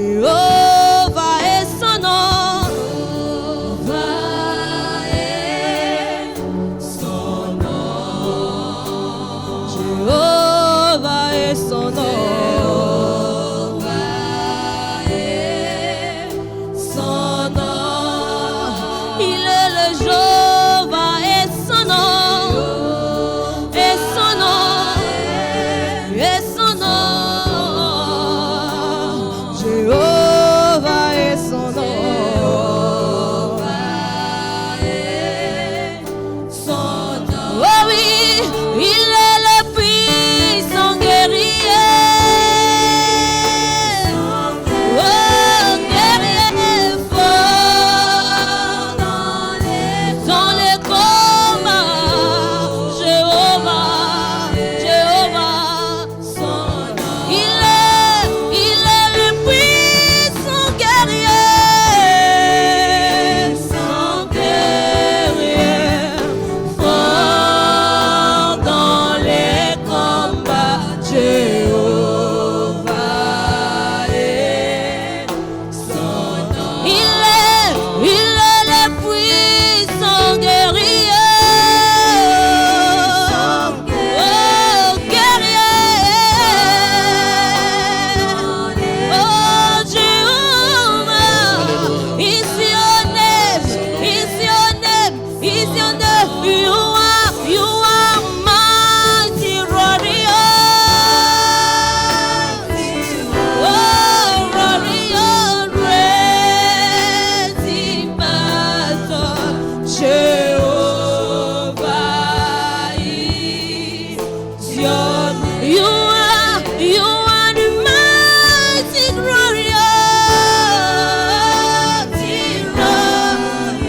Jéhovah est son nom. Jéhovah est son nom. Jéhovah est son nom. Il est le Jéhovah est son nom. Et son nom. Et son nom. Jéhovah est son nom. Oh oui, il est le puissant guerrier. Oh, guerrier fort dans les combats. Jéhovah, son nom. Il est le puissant guerrier. Son guerrier fort dans les combats. Jéhovah est son nom. Il est le puissant guerrier. Oh, guerrier. Oh, Jéhovah. Ici on est. You are mighty warrior. Oh, warrior, great in battle. Jehovah is your name. You are the mighty warrior.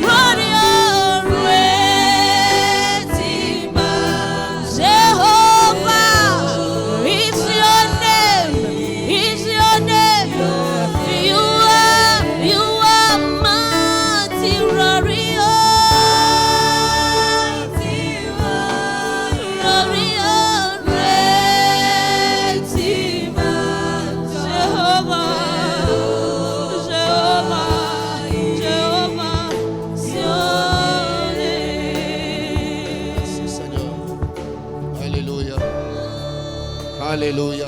Warrior, great in battle. Jehovah is your name. You are mighty warrior. Warrior, great in battle. Jehovah, your name. Merci Seigneur. Alléluia. Alléluia.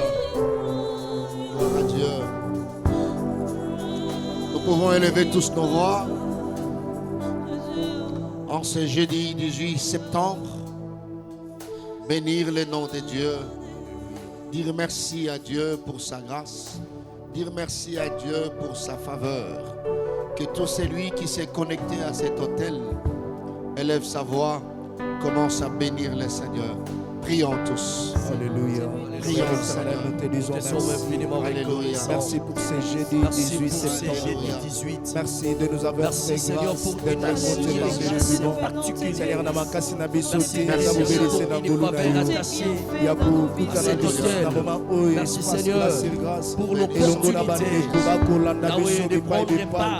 Gloire à Dieu. Nous pouvons élever tous nos voix en ce jeudi 18 septembre. Bénir le nom de Dieu. Dire merci à Dieu pour sa grâce. Dire merci à Dieu pour sa faveur. Que tout celui qui s'est connecté à cet autel élève sa voix, commence à bénir le Seigneur. Prions tous. Alléluia. Prions le Seigneur, Seigneur. nous te disons Alléluia. merci pour ce jeudi 18 septembre. Merci de nous avoir fait grâce d'être monté parmi les vivants. Seigneur, na makasi na biso te na bobelise na ngolu na yo. Ya kokuta na biso na moment oyo Merci Seigneur pour elongo na bandeko bakolanda biso bipai bipai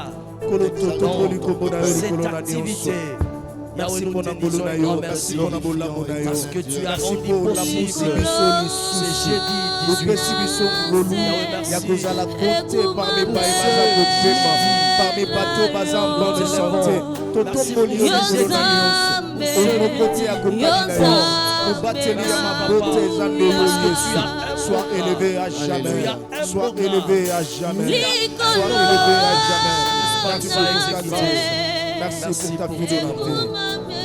kolo totoko likombo na yo likolo na nyonso. Merci pour la ngolu na yo, merci pour la bolambo na yo, parce que tu as merci rendu pour la possible musique biso ce lisusu. jeudi Bopesi biso ngolu ya kozala kote parmi baye baza kopema parmi bato baza en bonne santé totomboli yo likolo na nyonso oyo mokoti ya kopani na yo mobateli ya mabote eza ndelo Yesu. Sois élevé à jamais, sois élevé à jamais, sois élevé à jamais. Merci pour ta grâce, merci pour ta fidélité.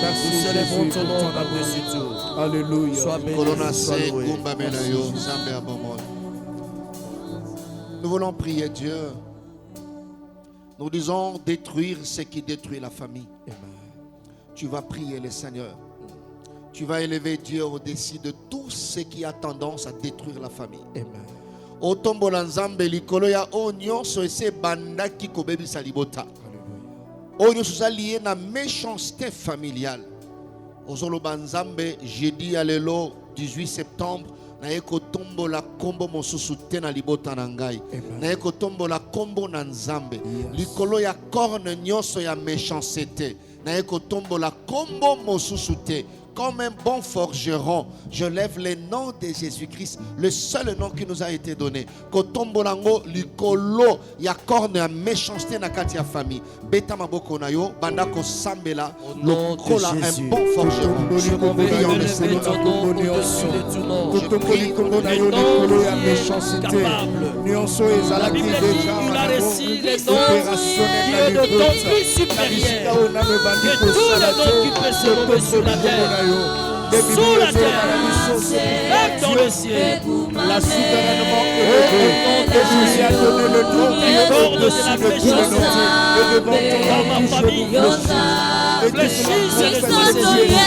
Merci Jésus pour ton amour. Alléluia. Sois béni, Corona sois se loué. kumba mena yo, Nzambe abomoi. Nous voulons prier Dieu. Nous disons détruire ce qui détruit la famille. Tu vas prier le Seigneur. Tu vas élever Dieu au-dessus de tout ce qui a tendance à détruire la famille. Amen. otombola nzambe likolo ya o nyonso ese bandaki kobebisa libota. O nyonso lié na méchanceté familiale. Ozoloba nzambe jeudi alelo 18 septembre na eko tombola kombo mosusu te na libota na ngai. Na eko tombola kombo na nzambe. Likolo ya corne nyonso ya méchanceté. Na eko tombola kombo mosusu te. Comme un bon forgeron, je lève le nom de Jésus-Christ, le seul nom qui nous a été donné. Kotombolango likolo ya corne ya méchanceté na kati ya famille. Beta maboko na yo banda ko sambela lokola un bon forgeron. Je prie en le Seigneur. Kotomboli kombo na yo likolo ya méchanceté. Nyonso ezalaki déjà opérationnel na libota. Que tout le nom qui peut se lever sur la terre, sous la terre, même dans le ciel, la souverainement élevée, et je lui ai donné le nom qui est au-dessus de tous les noms. Et devant ton nom, je vous fléchisse. Et tu fléchisse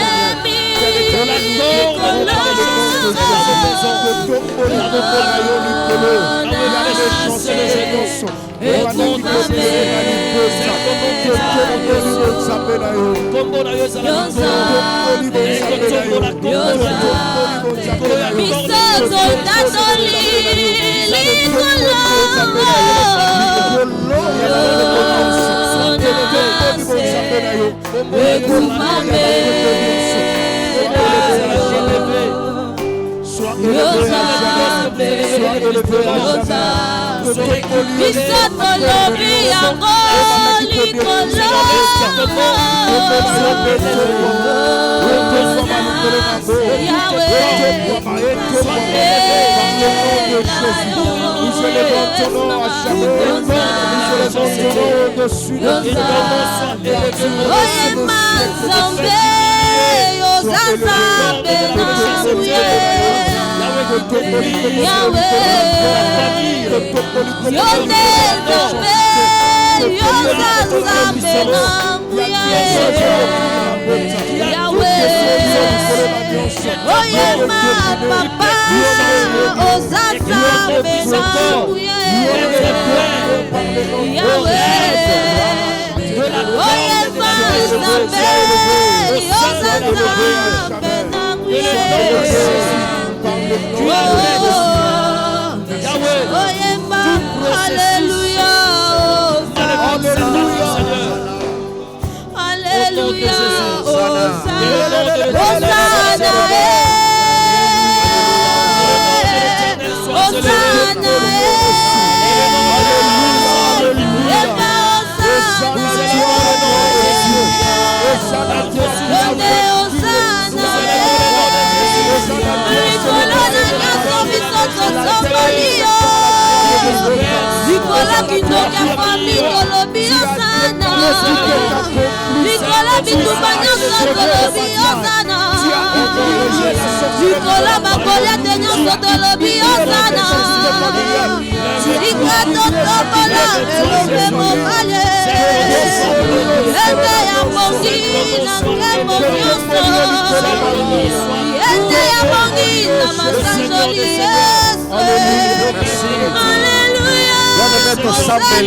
seras la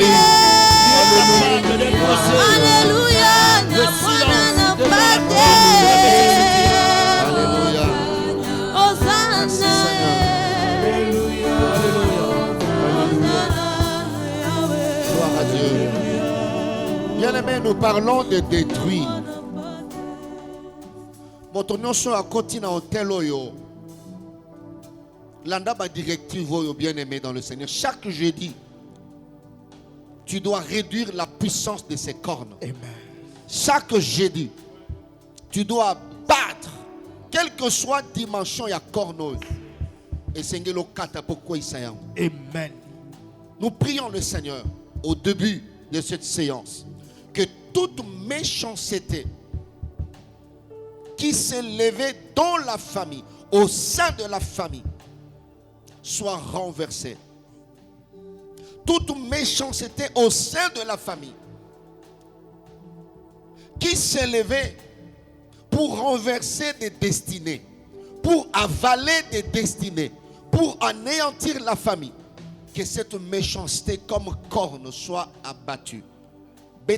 Bien-aimés, nous parlons de détruire. Motonyoso a continué en tel oyo. Landa ba directive oyo bien-aimé dans le Seigneur. Chaque jeudi, tu dois réduire la puissance de ces cornes. Amen. Chaque jeudi, tu dois battre, quelle que soit dimension ya corneuse. Et Seigneur le kata pourquoi il s'aime. Amen. Nous prions le Seigneur au début de cette séance que toute méchanceté qui s'est levée dans la famille, au sein de la famille, soit renversée. Toute méchanceté au sein de la famille qui s'est levée pour renverser des destinées, pour avaler des destinées, pour anéantir la famille, que cette méchanceté comme corne soit abattue. Au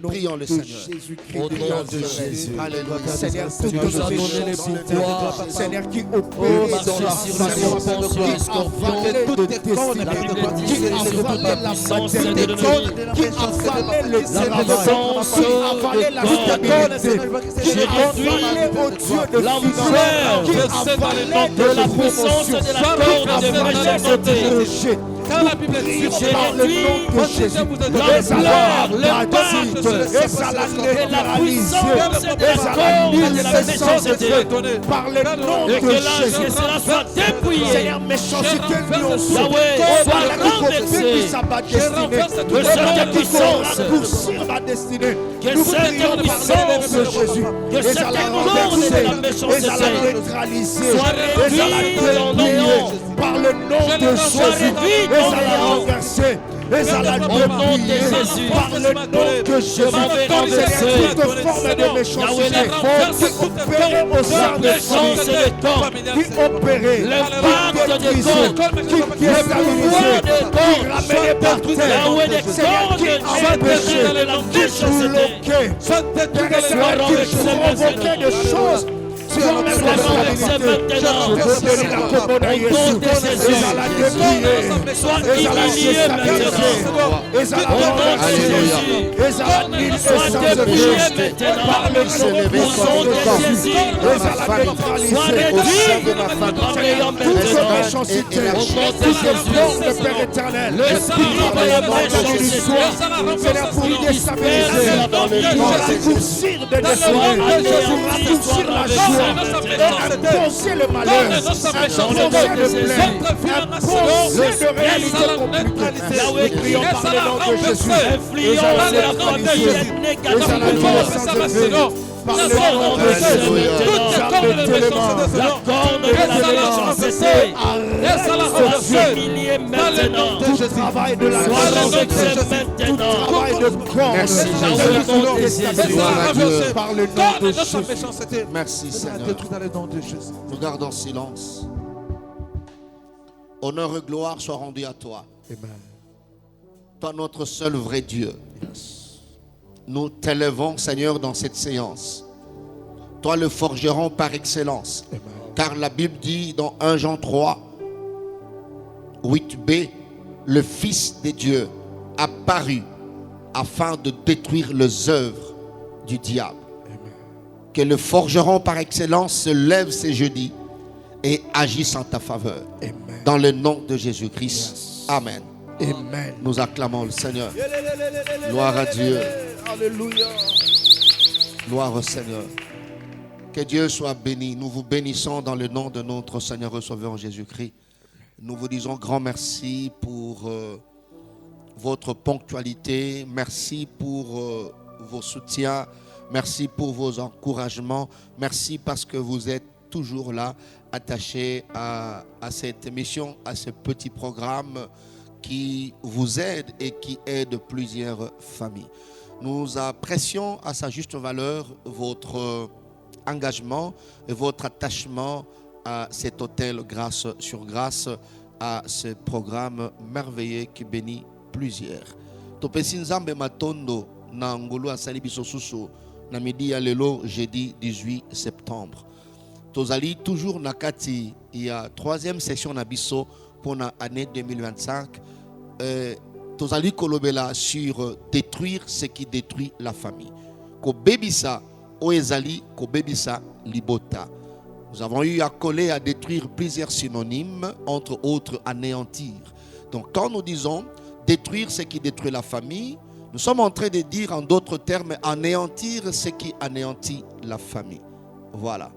nom Prions le de Seigneur. Jésus-Christ. Au nom de Jésus. Alléluia. Seigneur, Tu toute nous as donné les pouvoirs. Seigneur, qui Oh, opère marcher dans la sur les serpents, sur les scorpions. toutes tes destinée, La Bible dit qui que c'est toute avalait la la puissance matière de des l'ennemi. cornes, qui avalait le travail, puissance qui avalait la de stabilité, qui J'ai avalait au Dieu de l'ampleur qui de la puissance de la corde de méchanceté. Quand la Bible dit par le nom de Jésus, l'ampleur, l'impact et la puissance de la corde de la méchanceté. par le nom Et de que là, Jésus. que cela soit dépouillé. Seigneur, méchanceté, nous Yahweh, soit renversé. Que cette puissance, raccourcir ma destinée. que Nous cette prions par le nom puissance, de Jésus. que Et cette à la corde renverser, de la et à la méchanceté neutraliser, soit et à la réduite en dépouiller néant. par le nom de Soit Jésus. réduite Et en à la néant. renverser, et à la Au nom de dépouiller Jésus. par le nom de Jésus. m'en vais renverser. Seigneur, toute forme de Yahweh, méchanceté la qui opérait au sein de puissance famille, des corps, qui opérait, l'impact qui des détruisait, corps, qui le déstabilisait, pouvoir des qui corps, ramenait par terre, Yahweh, des Seigneur, corps qui de empêchait, Dieu, de la qui méchanceté. bloquait, Seigneur, qui provoquait des choses sur la même responsabilité. Je veux donner la commande à Jésus, et à la dépouiller, Sois et à la humilié déstabiliser, maintenant. et à la Au nom de Alléluia. Jésus. et à la nulle Sois essence de dépouillé méchanceté. Par le maintenant. nom S'élever Au contre nom le de corps Jésus. et à la Sois neutraliser. au sein réduit de ma famille. en ayant Toute maintenant. méchanceté, et la toute forme de Père éternel, L'esprit de la méchanceté Seigneur, pour déstabiliser, dans le pour nom de raccourcir des Sois destinées, pour anéanti, raccourcir sois la renversé joie, maintenant. imposer le malheur, imposer le plaie, imposer de réalités compliquées. Yahweh, Nous prions par le nom de Jésus. influence de la pensée Et à la négative. puissance de Dieu, par le nom de Jésus. Alléluia. La corne de la méchanceté. Sois humilié maintenant. Tout travail de la Sois renversé méchanceté, tout maintenant. travail de corps, Merci, Jésus. tout nom déstabilisé Gloire à Dieu. par le nom de Jésus. Merci Seigneur. Nous gardons silence. Honneur et gloire soient rendus à toi. Toi, notre seul vrai Dieu. Nous t'élèvons, Seigneur, dans cette séance. Toi, le forgeron par excellence. Car la Bible dit dans 1 Jean 3, 8b, le Fils de Dieu apparut afin de détruire les œuvres du diable. Que le forgeron par excellence se lève ce jeudi et agisse en ta faveur. Dans le nom de Jésus-Christ. Amen. Amen. Nous acclamons le Seigneur. Gloire à Dieu. Alléluia. Gloire au Seigneur. Que Dieu soit béni. Nous vous bénissons dans le nom de notre Seigneur et Sauveur Jésus-Christ. Nous vous disons grand merci pour votre ponctualité. Merci pour vos soutiens. Merci pour vos encouragements. Merci parce que vous êtes toujours là, attachés à cette émission, à ce petit programme qui vous aide et qui aide plusieurs familles. Nous apprécions à sa juste valeur votre engagement et votre attachement à cet hôtel Grâce sur Grâce, à ce programme merveilleux qui bénit plusieurs. Topesi nzambe matondo na ngolu asali biso susu na midi ya lelo jeudi 18 septembre. Tozali toujours na kati ya troisième session na biso pour l'année 2025. Tozali kolobela sur détruire ce qui détruit la famille. Ko bebisa oezali, ko bebisa libota. Nous avons eu à coller, à détruire plusieurs synonymes, entre autres anéantir. Donc quand nous disons détruire ce qui détruit la famille, nous sommes en train de dire en d'autres termes anéantir ce qui anéantit la famille. Voilà.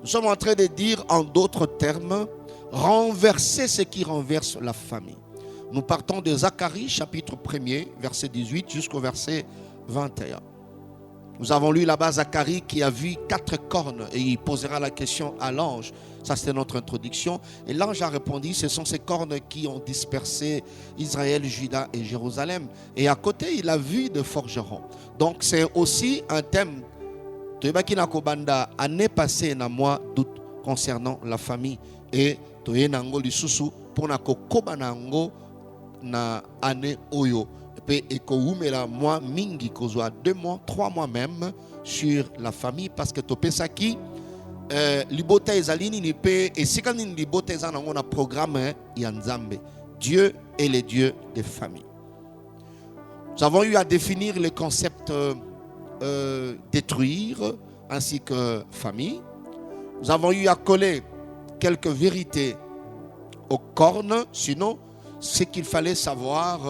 Nous sommes en train de dire en d'autres termes renverser ce qui renverse la famille. Nous partons de Zacharie chapitre 1er, verset 18 jusqu'au verset 21. Nous avons lu là-bas Zacharie qui a vu 4 cornes et il posera la question à l'ange. Ça, c'était notre introduction. Et l'ange a répondu, ce sont ces cornes qui ont dispersé Israël, Juda et Jérusalem. Et à côté, il a vu de forgerons. Donc, c'est aussi un thème. Année passée, dans mois d'août concernant la famille. Et toye nango lisusu pour na kokoba nango na année oyo. Et ko umela mois mingi kozwa 2 mois, 3 mois même sur la famille parce que topesa ki libota ezalini ni pe et si quand libota ezana on a programme ya Nzambe. Dieu est le Dieu des familles. Nous avons eu à définir le concept détruire ainsi que famille. Nous avons eu à coller quelques vérités aux cornes, sinon ce qu'il fallait savoir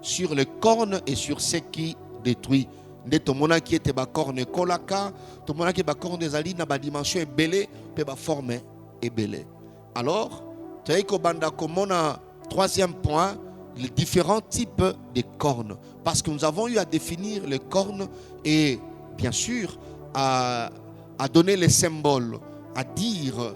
sur les cornes et sur ce qui détruit. Nde tomona qui était ba corne kolaka, tomona qui ba corne des ali na ba dimension ebele, pe ba forme ebele. Alors, tu ko banda komona troisième point, les différents types de cornes. Parce que nous avons eu à définir les cornes et bien sûr à donner les symboles, à dire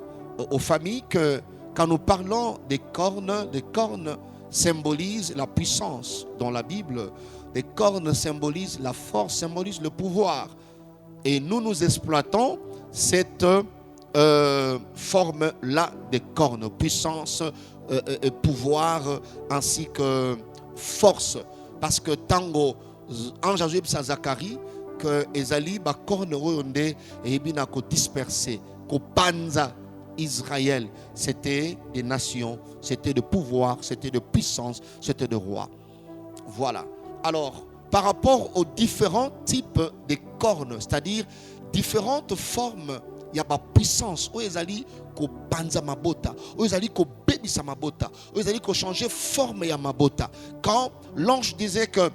aux familles que quand nous parlons des cornes symbolisent la puissance dans la Bible. Les cornes symbolisent la force, symbolisent le pouvoir. Et nous exploitons cette forme-là des cornes, puissance, pouvoir ainsi que force. Parce que tango, ange Jésus Zacharie, que ezali ba corne ronde et bina ko disperser, ko panza Israël, c'était des nations, c'était de pouvoir, c'était de puissance, c'était de roi. Voilà. Alors, par rapport aux différents types de cornes, c'est-à-dire différentes formes, il y a pas puissance. Où ezali ko panza mabota, où ezali ko bebisa mabota, où ezali ko changer forme ya mabota. Quand l'ange disait que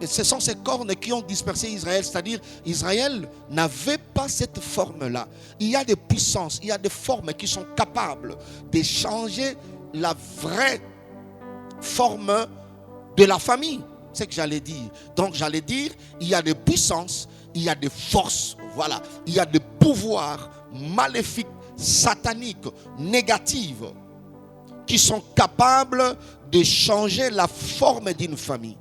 ce sont ces cornes qui ont dispersé Israël, c'est-à-dire Israël n'avait pas cette forme-là. Il y a des puissances, il y a des formes qui sont capables de changer la vraie forme de la famille. C'est ce que j'allais dire. Donc j'allais dire, il y a des puissances, il y a des forces, voilà. Il y a des pouvoirs maléfiques, sataniques, négatifs, qui sont capables de changer la forme d'une famille,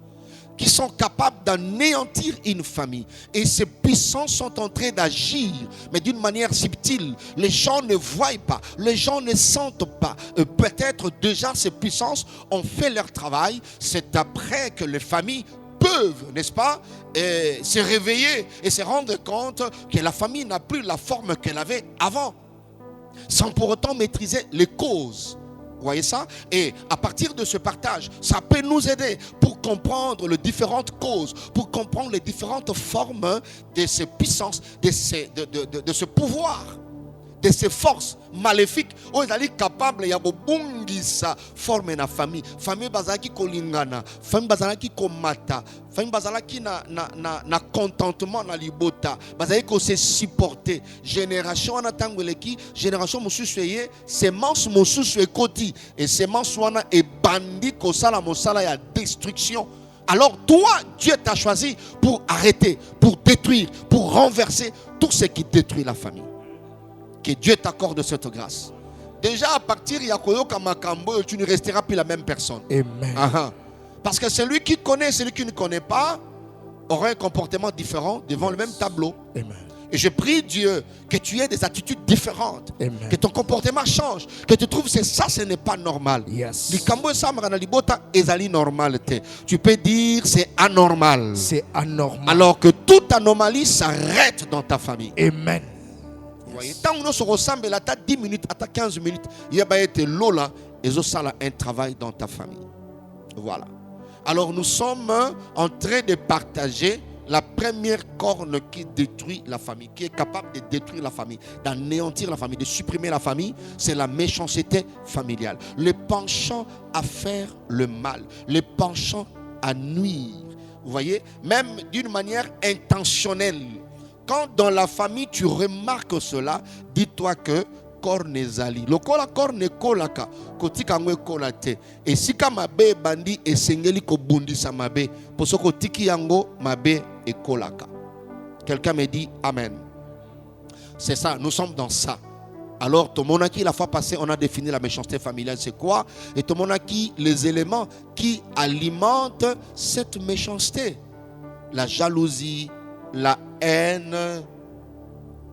qui sont capables d'anéantir une famille. Et ces puissances sont en train d'agir, mais d'une manière subtile. Les gens ne voient pas, les gens ne sentent pas. Peut-être déjà ces puissances ont fait leur travail. C'est après que les familles peuvent, n'est-ce pas, se réveiller et se rendre compte que la famille n'a plus la forme qu'elle avait avant, sans pour autant maîtriser les causes. Vous voyez ça? Et à partir de ce partage, ça peut nous aider pour comprendre les différentes causes, pour comprendre les différentes formes de ces puissances, de ce pouvoir, de ces forces maléfiques. Où ils sont capables de former la famille. Famille bazaki kolingana, famille bazaki komata, famille bazaki na contentement na libota, bazaki ko se supporter. Génération na tangoleki, génération mususuye, semence mususuye koti et semence wana e bandi ko sala mosala ya destruction. Alors toi, Dieu t'a choisi pour arrêter, pour détruire, pour renverser tout ce qui détruit la famille. Que Dieu t'accorde cette grâce. Déjà à partir de Yakoyoka Makambo, tu ne resteras plus la même personne. Amen. Parce que celui qui connaît, celui qui ne connaît pas, aura un comportement différent devant le même tableau. Amen. Et je prie Dieu que tu aies des attitudes différentes. Amen. Que ton comportement change. Que tu trouves que ça, ce n'est pas normal. Yes. Tu peux dire c'est anormal. C'est anormal. Alors que toute anomalie s'arrête dans ta famille. Amen. Tant que nous se ressemblons à 10 minutes, à 15 minutes, il y a lola et un travail dans ta famille. Voilà. Alors nous sommes en train de partager la première corne qui détruit la famille, qui est capable de détruire la famille, d'anéantir la famille, de supprimer la famille, c'est la méchanceté familiale. Le penchant à faire le mal, le penchant à nuire. Vous voyez, même d'une manière intentionnelle. Quand dans la famille tu remarques cela, dis-toi que corne ezali. Lokola corne kolaka, kotika ngwe kolate. Et si ka mabe bandi esengeli ko bundisa mabe, poso kotiki yango mabe e kolaka. Quelqu'un me dit amen. C'est ça, nous sommes dans ça. Alors, Tomonaki, la fois passée, on a défini la méchanceté familiale, c'est quoi? Et Tomonaki, les éléments qui alimentent cette méchanceté. La jalousie, la haine,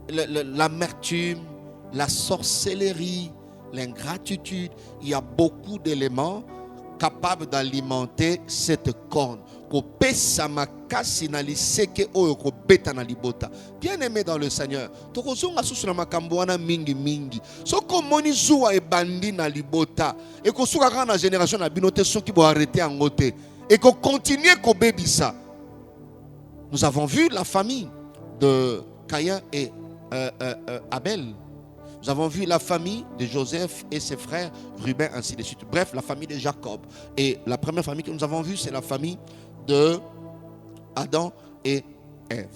l'amertume, la sorcellerie, l'ingratitude. Il y a beaucoup d'éléments capables d'alimenter cette corne. Bien aimé dans le Seigneur, nous avons vu la famille de Caïn et Abel. Nous avons vu la famille de Joseph et ses frères, Ruben, ainsi de suite. Bref, la famille de Jacob. Et la première famille que nous avons vue, c'est la famille de Adam et Ève.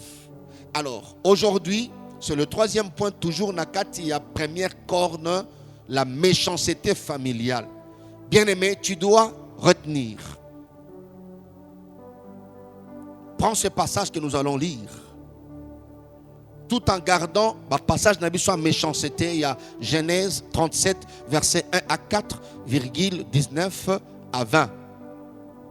Alors, aujourd'hui, c'est le troisième point, toujours Nakati, la première corne, la méchanceté familiale. Bien-aimé, tu dois retenir. Prends ce passage que nous allons lire. Tout en gardant le passage de la méchanceté, il y a Genèse 37, versets 1 à 4, 19 à 20.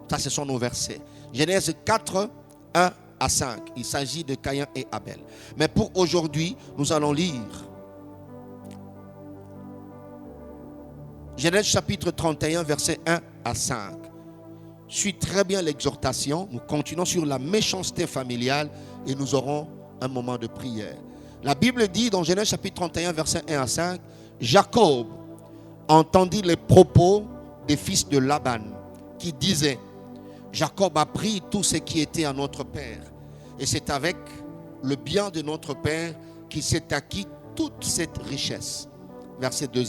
Ça, ce sont nos versets. Genèse 4, 1 à 5. Il s'agit de Caïn et Abel. Mais pour aujourd'hui, nous allons lire Genèse chapitre 31, versets 1 à 5. Suis très bien l'exhortation. Nous continuons sur la méchanceté familiale et nous aurons un moment de prière. La Bible dit dans Genèse chapitre 31, versets 1 à 5, Jacob entendit les propos des fils de Laban qui disaient, Jacob a pris tout ce qui était à notre père, et c'est avec le bien de notre père qu'il s'est acquis toute cette richesse. Verset 2,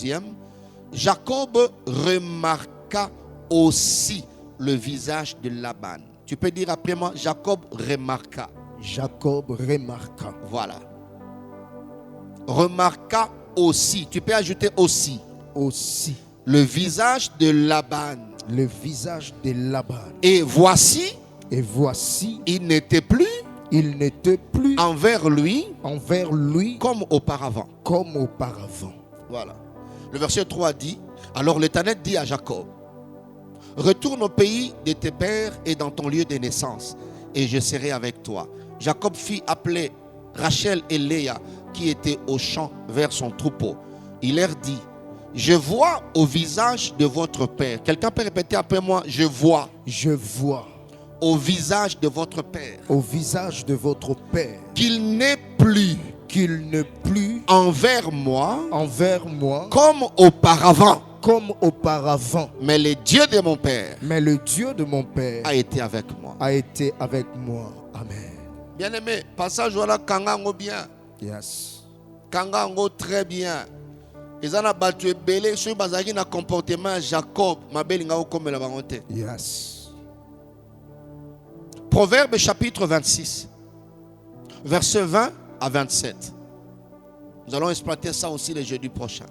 Jacob remarqua aussi le visage de Laban. Tu peux dire après moi, Jacob remarqua. Jacob remarqua. Voilà. Remarqua aussi. Tu peux ajouter aussi. Aussi. Le visage de Laban. Le visage de Laban. Et voici. Et voici. Il n'était plus. Il n'était plus. Envers lui. Envers lui. Comme auparavant. Comme auparavant. Voilà. Le verset 3 dit, alors l'Éternel dit à Jacob, retourne au pays de tes pères et dans ton lieu de naissance, et je serai avec toi. Jacob fit appeler Rachel et Léa qui étaient au champ vers son troupeau. Il leur dit, je vois au visage de votre père. Quelqu'un peut répéter après moi, je vois. Je vois. Au visage de votre père. Au visage de votre père. Qu'il n'est plus. Qu'il n'est plus. Envers moi. Envers moi. Comme auparavant. Comme auparavant. Mais le Dieu de mon père. Mais le Dieu de mon père. A été avec moi. A été avec moi. Amen. Bien-aimé, passage voilà kangango bien. Yes. Kangango très bien. Ils ont battu belé sur bazaki na comportement Jacob, ma belinga comme la bangote. Yes. Proverbe chapitre 26. Verset 20 à 27. Nous allons exploiter ça aussi le jeudi prochain.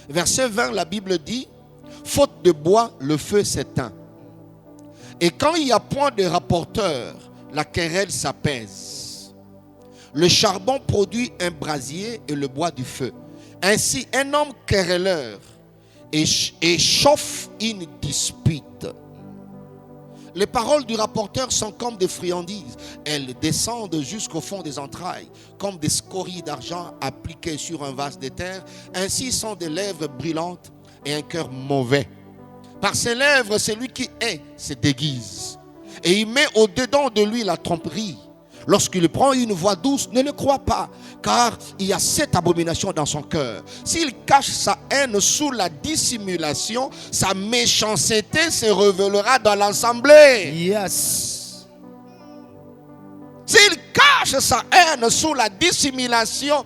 Verset 20, la Bible dit, faute de bois, le feu s'éteint. Et quand il n'y a point de rapporteur, la querelle s'apaise. Le charbon produit un brasier et le bois du feu. Ainsi, un homme querelleur échauffe une dispute. Les paroles du rapporteur sont comme des friandises. Elles descendent jusqu'au fond des entrailles, comme des scories d'argent appliquées sur un vase de terre. Ainsi sont des lèvres brûlantes et un cœur mauvais. Par ses lèvres, celui qui hait se déguise. Et il met au-dedans de lui la tromperie. Lorsqu'il prend une voix douce, ne le crois pas, car il y a cette abomination dans son cœur. S'il cache sa haine sous la dissimulation, sa méchanceté se révélera dans l'assemblée. Yes. S'il cache sa haine sous la dissimulation,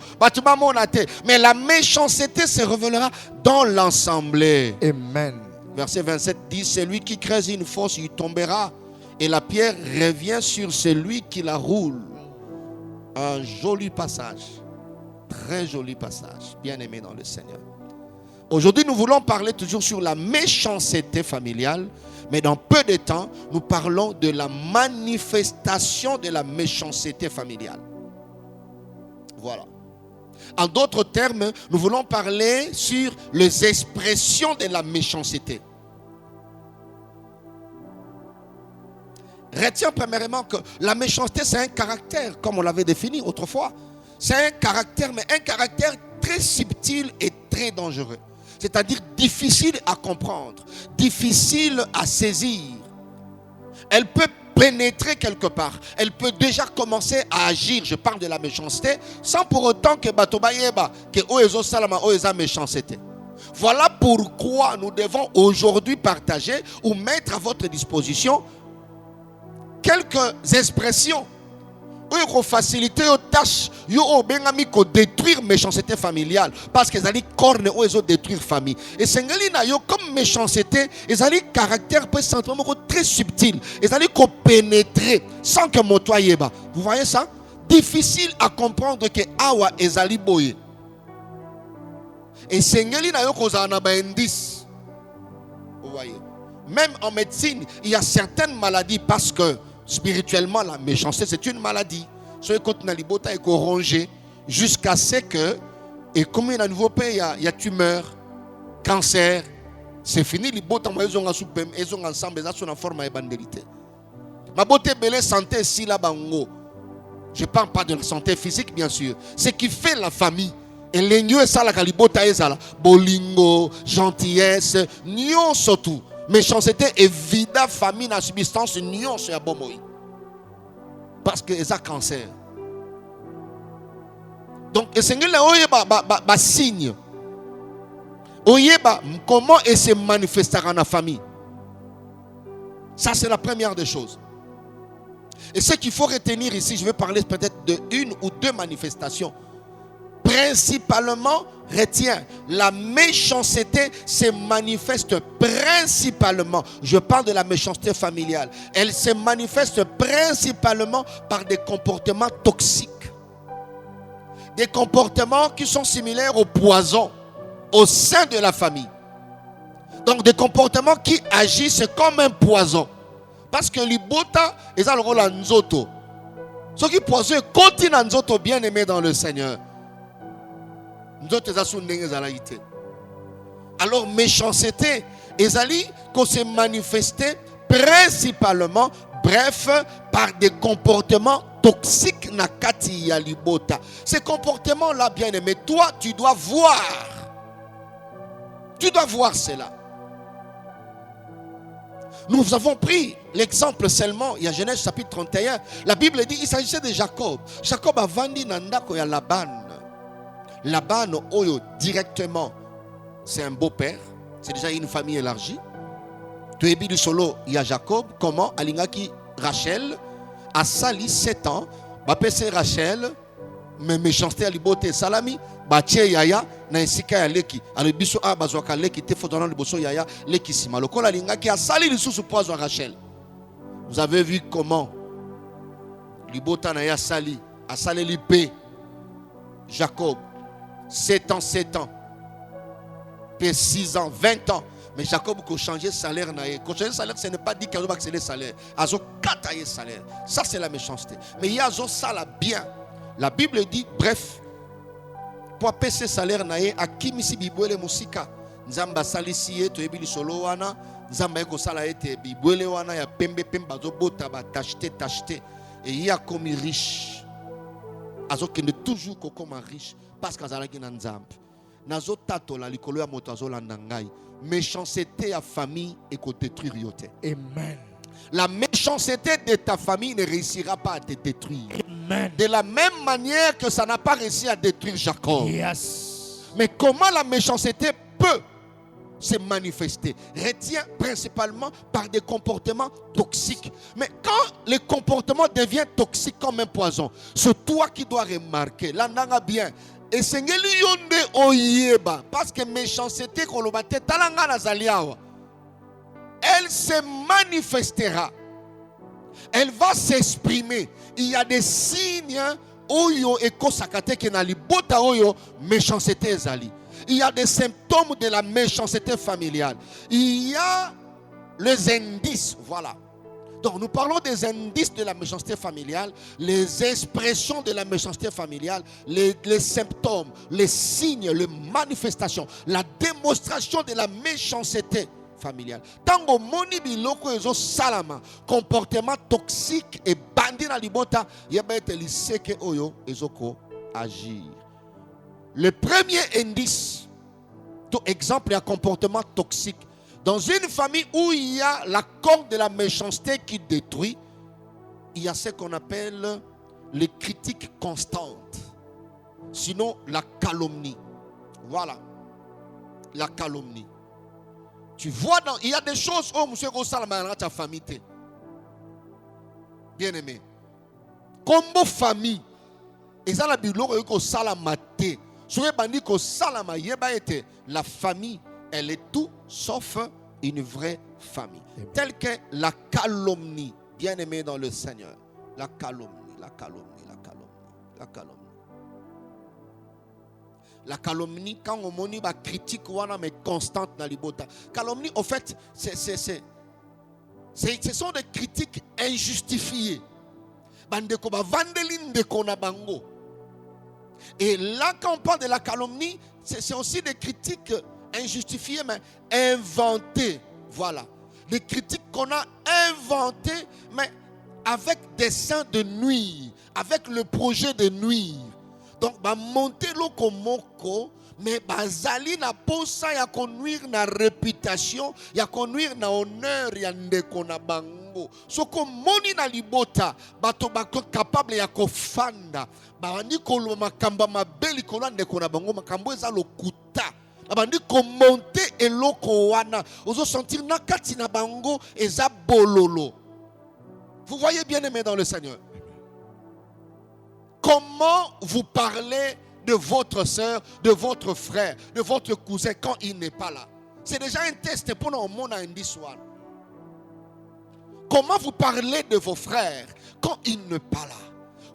mais la méchanceté se révélera dans l'assemblée. Amen. Verset 27 dit, celui qui creuse une fosse, il tombera. Et la pierre revient sur celui qui la roule. Un joli passage. Très joli passage. Bien aimé dans le Seigneur. Aujourd'hui, nous voulons parler toujours sur la méchanceté familiale. Mais dans peu de temps, nous parlons de la manifestation de la méchanceté familiale. Voilà. En d'autres termes, nous voulons parler sur les expressions de la méchanceté. Retiens premièrement que la méchanceté, c'est un caractère, comme on l'avait défini autrefois. C'est un caractère, mais un caractère très très subtil et très dangereux. C'est-à-dire difficile à comprendre, difficile à saisir. Elle peut pénétrer quelque part. Elle peut déjà commencer à agir. Je parle de la méchanceté sans pour autant que Batoba Yeba, que Oezo Salama Oeza méchanceté. Voilà pourquoi nous devons aujourd'hui partager ou mettre à votre disposition quelques expressions pour faciliter aux tâches pour détruire méchanceté familiale parce qu'ils allaient corne ou ils ont détruire famille et sengali na yo comme méchanceté ils allaient caractère peut sentiment très subtil ils allaient pénétrer sans que moto yeba. Vous voyez ça? Difficile à comprendre que awa ezali boye et sengali na yo kozana ba indice. Vous voyez, même en médecine il y a certaines maladies parce que spirituellement, la méchanceté, c'est une maladie. Ce côté na libota est rongé jusqu'à ce que, et comme il y a un nouveau pays, il y a tumeur, cancer, c'est fini. Libota, ils ont ensemble, ils sont en forme de bandérité. Ma beauté, belle santé, si là bango. Je ne parle pas de la santé physique, bien sûr. Ce qui fait la famille. Et les nieux, ça, la calibota, est là. Bolingo, gentillesse, nion surtout. Méchanceté évite famille dans la substance union sur bon moyen parce que ça cancer. Donc c'est un signe. Comment il se manifestera dans la famille. Ça c'est la première des choses. Et ce qu'il faut retenir ici, je vais parler peut-être de une ou deux manifestations. Principalement, retiens, la méchanceté se manifeste principalement, je parle de la méchanceté familiale, elle se manifeste principalement par des comportements toxiques. Des comportements qui sont similaires au poison au sein de la famille. Donc des comportements qui agissent comme un poison. Parce que l'ibota est dans le rôle en nzoto. Ce qui poison continue en nzoto bien aimé dans le Seigneur. Alors méchanceté ezali qu'on se manifestait principalement, bref, par des comportements toxiques na kati ya libota. Ces comportements là, bien aimé, toi tu dois voir cela. Nous avons pris l'exemple seulement, il y a Genèse chapitre 31, la Bible dit il s'agissait de Jacob. Jacob a vendu nandako ya Laban. Laban, Oyo, directement, c'est un beau-père. C'est déjà une famille élargie. Tu es du solo, il y a Jacob. Comment? Alingaki Rachel a sali 7 ans. Bapese Rachel, mais méchanceté à liboté salami. Batie yaya, na insika ya leki. Alibiso a bazwaka leki te fodona liboso yaya leki sima. Lokola alingaki a sali lisusu poison Rachel. Vous avez vu comment libota na ya sali, a sali lipe Jacob. 7 ans, puis 6 ans, 20 ans. Mais Jacob a changé de salaire. Quand changer de salaire, ce n'est pas dit qu'il a accéder au salaire. Il a changé salaire. Ça, c'est la méchanceté. Mais il y a ça là bien. La Bible dit, bref, pour payer ce salaire, à qui misi bibouele musika. Nzamba salisiye, to ebi solo wana. Nzamba eko sala ete bibouele wana ya pembe bazo bota ba t'acheter. Et il y a comme riche. Azo qui ne toujours comme riche. Parce que azalaki na nzambe nazo tato la likolo ya moto azolanda ngai méchanceté ya famille et ko détruire yote. Amen. La méchanceté de ta famille ne réussira pas à te détruire. Amen. De la même manière que ça n'a pas réussi à détruire Jacob. Yes. Mais comment la méchanceté peut se manifester? Retiens principalement par des comportements toxiques. Mais quand le comportement devient toxique comme un poison, c'est toi qui dois remarquer. Là, n'a bien. Et c'est oyeba parce que méchanceté kolobate talanga nazaliawa. Elle se manifestera. Elle va s'exprimer. Il y a des signes oyo ekosakate ke na libota oyo méchanceté ezali. Il y a des symptômes de la méchanceté familiale. Il y a les indices, voilà. Donc nous parlons des indices de la méchanceté familiale, les expressions de la méchanceté familiale, les symptômes, les signes, les manifestations, la démonstration de la méchanceté familiale. Tango moni biloko ezo salama, comportement toxique et bandit na libota, yaba ete liseke oyo ezoko agir. Le premier indice, exemple et un comportement toxique, dans une famille où il y a la corde de la méchanceté qui détruit, il y a ce qu'on appelle les critiques constantes. Sinon, la calomnie. Voilà. La calomnie. Tu vois, il y a des choses, oh, monsieur Gossalama, dans ta famille. Bien aimé. Comme famille, et ça, la Bible, la famille, elle est tout sauf une vraie famille. Telle que la calomnie, bien aimé dans le Seigneur. La calomnie, la calomnie, la calomnie, la calomnie. La calomnie, quand on dit la critique, mais constante dans les bottes. Calomnie, en fait, ce sont des critiques injustifiées. Et là, quand on parle de la calomnie, c'est aussi des critiques injustifiées, mais inventées. Voilà. Des critiques qu'on a inventées, mais avec dessein de nuire, avec le projet de nuire. Donc, monter l'okomoko, mais bazali na posa ya konnuire na réputation, ya konnuire na honneur ya ndeko na bango. Soko moni na libota, bato bako capable ya kofanda, bandi kolo makamba mabeli kolo ndeko na bango, makambo eza lokuta. Bandi ko monter eloko wana, ozo sentir nakati na bango eza bololo. Vous voyez bien aimé dans le Seigneur. Comment vous parlez de votre soeur, de votre frère, de votre cousin quand il n'est pas là? C'est déjà un test pour nous monde un soir. Comment vous parlez de vos frères quand il n'est pas là?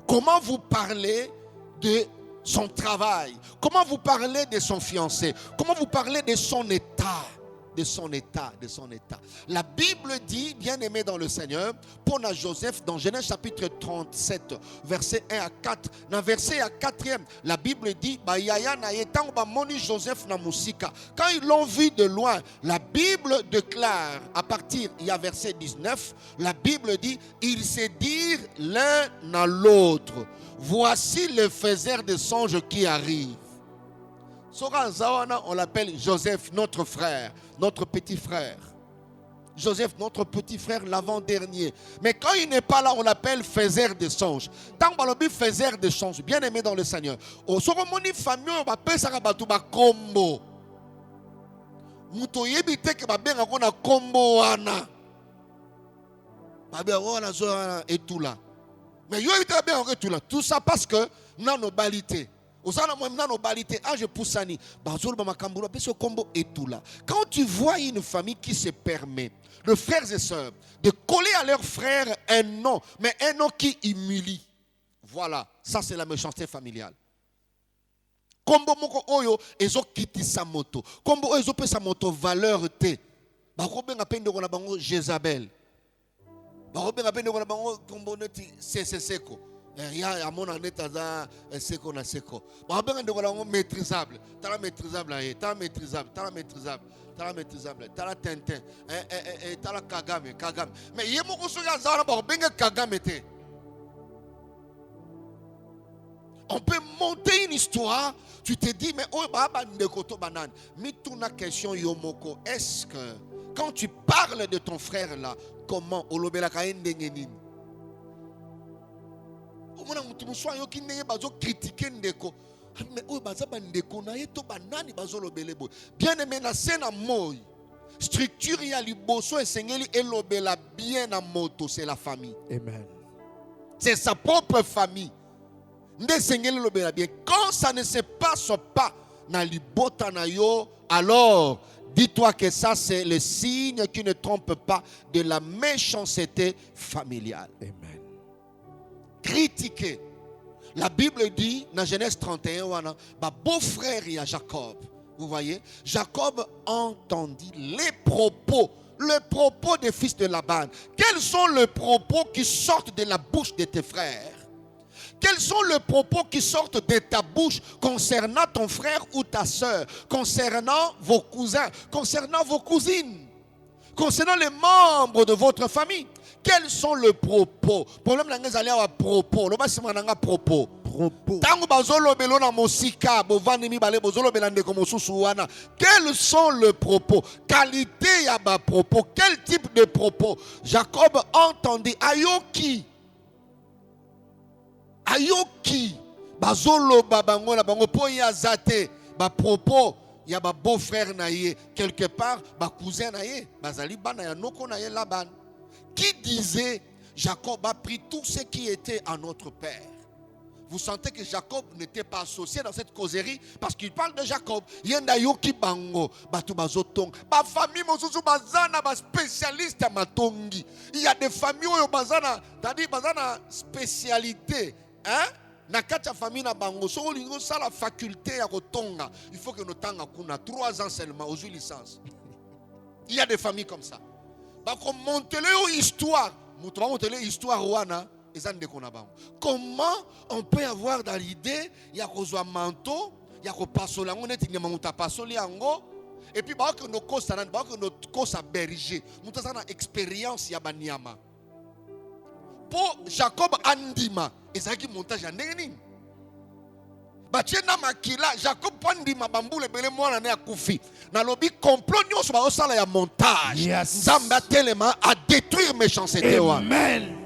Comment vous parlez de son travail? Comment vous parlez de son fiancé? Comment vous parlez de son état? De son état. La Bible dit, bien aimé dans le Seigneur, pour Joseph, dans Genèse chapitre 37, verset 1 à 4, dans verset 4e, la Bible dit, Joseph na musika. Quand ils l'ont vu de loin, la Bible déclare, à partir, il y a verset 19, la Bible dit, ils se dirent l'un à l'autre, voici le faiseur de songes qui arrive. On l'appelle Joseph, notre frère, notre petit frère. Joseph, notre petit frère, l'avant-dernier. Mais quand il n'est pas là, on l'appelle faiseur de songes. Tant que l'on faiseur de songes, bien aimé dans le Seigneur. Au Soromoni famille, on appelle ça un combo. Muto yebite ke ba benga kona combo wana. Ba be wana zo et tout là. Mais yo yebite ba benga tout là. Tout ça parce que nanobalité. Quand tu vois une famille qui se permet, de frères et sœurs, de coller à leurs frères un nom, mais un nom qui humilie, voilà, ça c'est la méchanceté familiale. Kombo moko oyo ezo kiti sa moto, kombo oyo ezo pe sa moto valeur te. Ba ko benga pende ko na bango Jezabel. Ba ko benga pende ko na bango kombo neti seko. Il y a mon année za seko na seko. Ba benga ndeko la maîtrisable. Tala maîtrisable là, tala maîtrisable, tala maîtrisable, tala maîtrisable, tala Tintin, tala Kagame. Mais yemo ko so ya za na ba benga Kagame te. On peut monter une histoire, tu te dis mais oh baba ndeko to banane. Mais tuna question yomoko, est-ce que quand tu parles de ton frère là, comment olobela ka ndengenini? Mona mutu muswa yo kinenge bazo critiquer ndeko mais o baza bandeko na yeto banani bazo lobele boy bien aimé na sena moy structure ya liboso esengeli elobela bien na moto, c'est la famille. Amen. C'est sa propre famille. Nde sengeli lobela bien. Quand ça ne se passe pas na libota na yo, alors dis-toi que ça c'est le signe qui ne trompe pas de la méchanceté familiale. Amen. Critiquer. La Bible dit dans Genèse 31, beau-frère il y a Jacob. Vous voyez, Jacob entendit les propos des fils de Laban. Quels sont les propos qui sortent de la bouche de tes frères? Quels sont les propos qui sortent de ta bouche concernant ton frère ou ta soeur, concernant vos cousins, concernant vos cousines, concernant les membres de votre famille? Quels sont les propos? Problème là, nous allons à propos. Nous allons à propos. repos. Quels sont les propos? Qualité ya ba propos. Quel type de propos? Jacob entendit ayoki. Bazolo babango na bango po ya zate ba propos ya ba beau-frère na ye quelque part ba cousin na ye bazali bana ya noko na ye Laban qui disait Jacob a pris tout ce qui était à notre père. Vous sentez que Jacob n'était pas associé dans cette causerie parce qu'il parle de Jacob. Yenda yoki bango batu bazotong ba famille mosusu bazana ba spécialiste à matongi. Il y a des familles où bazana, c'est-à-dire bazana spécialité, hein? Na kati ya famille na bango so lingo ça la faculté ya kotonga, il faut que nous tanga kuna 3 ans seulement aux licence. Il y a des familles comme ça. Ba ko montele histoire, muto ba montele histoire wana. Comment on peut avoir dans l'idée il y a un manteau, il y a un passola, on est une monta passoli ango et puis bah que nos causes bah que notre cause a berger, nous avons une expérience ya baniama. Pour Jacob andima, et ça qui montage en neni. Bah tiena makila Jacob andima bambou le belé moi na akufi. Na lobi complot nyos ba osala ya montage. Zamba tellement à détruire méchanceté wa. Amen.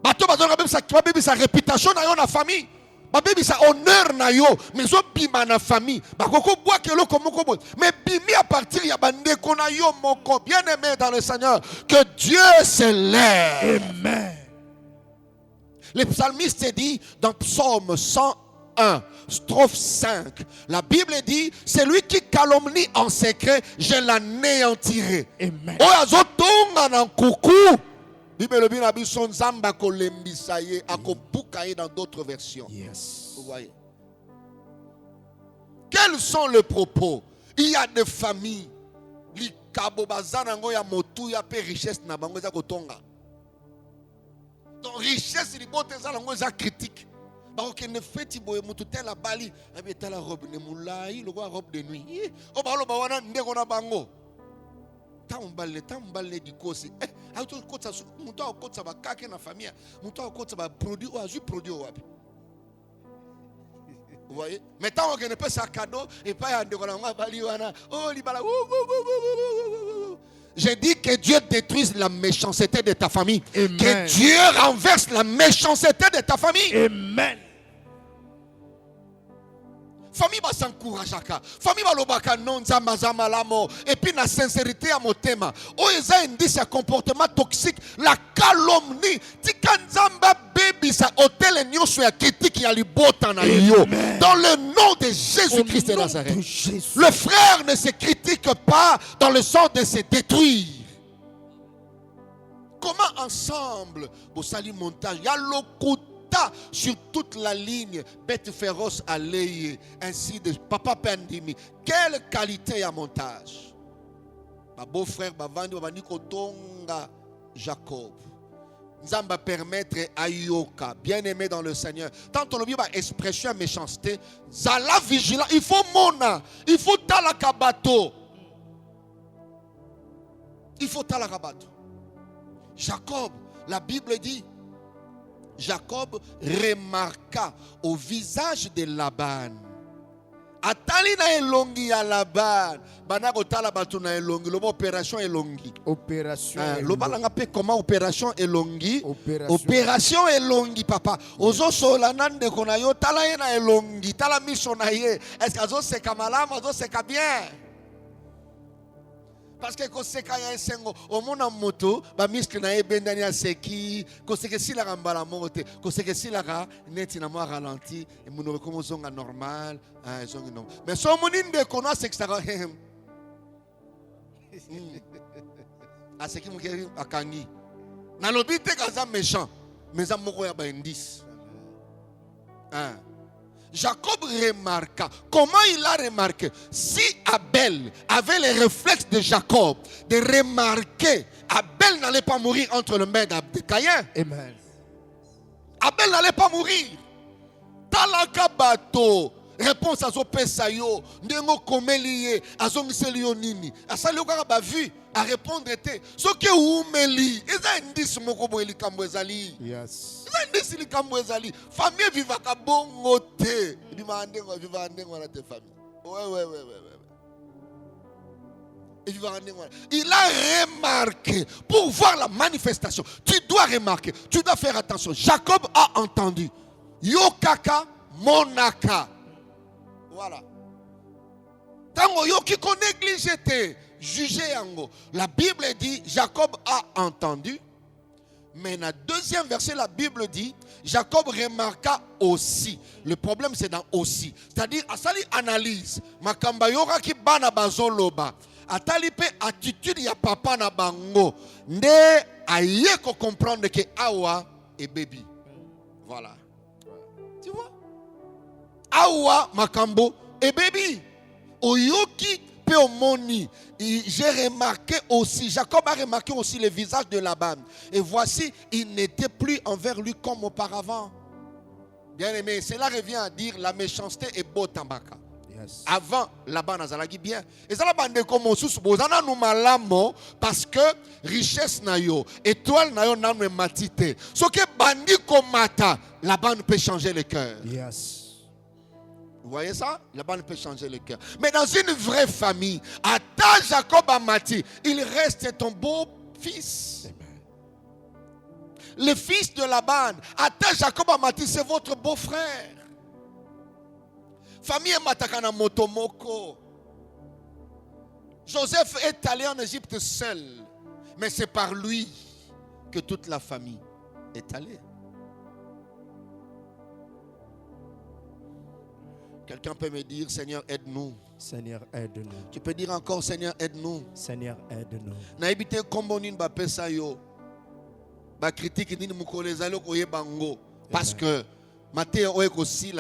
Bato bazona baby sa réputation na yo na famille. Ba baby sa honneur na yo, mais zo bima na famille. Ba koko bois que lo komoko bo. Mais bimi à partir ya bande kona yo moko bien-aimé dans le Seigneur, que Dieu s'élève. Amen. Le psalmiste dit dans Psaume 101, strophe 5, la Bible dit, c'est lui qui calomnie en secret, je l'anéantirai. Amen. Oya tonga na kuku. Bible bina bison zamba kolembisaye akobukaye dans d'autres versions. Yes. Vous voyez? Quels sont les propos? Il y a des familles. Li kabo bazana ngo ya motu ya pe richesse na bango za kotonga. Donc richesse li bote za ngo za critique. Ba ko ne feti boye mutu tela bali, abi tela robe ne mulai, logo robe de nuit. O ba lo ba wana ndeko na bango. Tambalé du kosi. Auto kotsa muto akotsa ba kake na famille. Muto akotsa ba produit ou azu produit wapi. Vous voyez? Mais tant qu'on ne peut pas cadeau et pas de bali wana. Oh libala. J'ai dit que Dieu détruise la méchanceté de ta famille. Amen. Que Dieu renverse la méchanceté de ta famille. Amen. Famille va s'encourager. Famille va l'obaka non zama lamo. Et puis la sincérité à mon thème. Oh ils ont indice un comportement toxique, la calomnie. Tikanzamba baby sa hôtel nyo sur la critique ya libota na yo. Dans le nom de Jésus-Christ de Nazareth. Le frère ne se critique pas dans le sens de se détruire. Comment ensemble vous salut montage ya lokuta sur toute la ligne bête féroce à l'œil ainsi de papa Pendimi. Quelle qualité à montage. Ma beau-frère bavandi bavandi kotonga Jacob. Nzamba permettre ayoka bien-aimé dans le Seigneur. Tant on oublie expression méchanceté, zala vigilant, il faut mona, il faut talakabato. Il faut talakabato. Jacob, la Bible dit, Jacob remarqua au visage de Laban. Atali na elongi ya Laban. Bana kotala batu na elongi. Loba opération elongi. Opération. Loba langa pe comment opération elongi. Opération elongi papa. Ozo sola nande kona yo tala ye na elongi. Tala mission na ye. Est-ce que azo seka malama azo seka bien? Parce que quand c'est quand sengo au monde en moto ba miske na ebendani a seki ko c'est que si la rambala monte ko c'est que si la ra neti na mo ralenti et mon comme zonga normal zonga non mais so monine de kono c'est que ça a seki mo ke akangi na lobite kaza méchant mais amoko ya ba indice Jacob remarqua. Comment il a remarqué? Si Abel avait les réflexes de Jacob de remarquer, Abel n'allait pas mourir entre les mains de Caïn. Amen. Abel n'allait pas mourir. Talaka bato. réponse à zopesa yo ndengo komeli ye azongiseli yo nini asali okaka ba vu à répondre te soki umeli eza indisi moko boye likambo ezali Yes. eza indisi likambo ezali famille vivaka bongo te bima ndengo viva ndengo na te famille ouais. Il a remarqué, pour voir la manifestation, tu dois remarquer, tu dois faire attention. Jacob a entendu. Yokaka, monaka. Voilà. Tango yoki ko négligé te, jugé yango. La Bible dit, Jacob a entendu. Mais dans le deuxième verset, la Bible dit, Jacob remarqua aussi. Le problème, c'est dans aussi. C'est-à-dire, asali analyse. Makamba yora ki bana bazoloba. Atali pe attitude ya papa na bango. Nde aye ko comprendre que awa et baby. Voilà. Tu vois? Awa makambo et baby. Oyoki pe omoni. J'ai remarqué aussi, Jacob a remarqué aussi le visage de Laban. Et voici, il n'était plus envers lui comme auparavant. Bien aimé, cela revient à dire la méchanceté est beau tambaka. Yes. Avant, Laban azalaki bien. Et ça, la bande comme sous bozana nous malamo parce que richesse na yo, étoile na yo nanu matite. Ce que bandi komata, Laban peut changer le cœur. Yes. Vous voyez ça? Laban peut changer le cœur. Mais dans une vraie famille, Ata Jacob Amati, il reste ton beau fils. Amen. Le fils de Laban, Ata Jacob Amati, c'est votre beau frère. Famille Matakana Motomoko. Joseph est allé en Égypte seul. Mais c'est par lui que toute la famille est allée. Quelqu'un peut me dire, Seigneur, aide-nous. Seigneur, aide-nous. Tu peux dire encore, Seigneur, aide-nous. Seigneur, aide-nous. Naibite kombonin ba pesa yo. Ba critique ni mukole zalo koye bango. Parce que maté aussi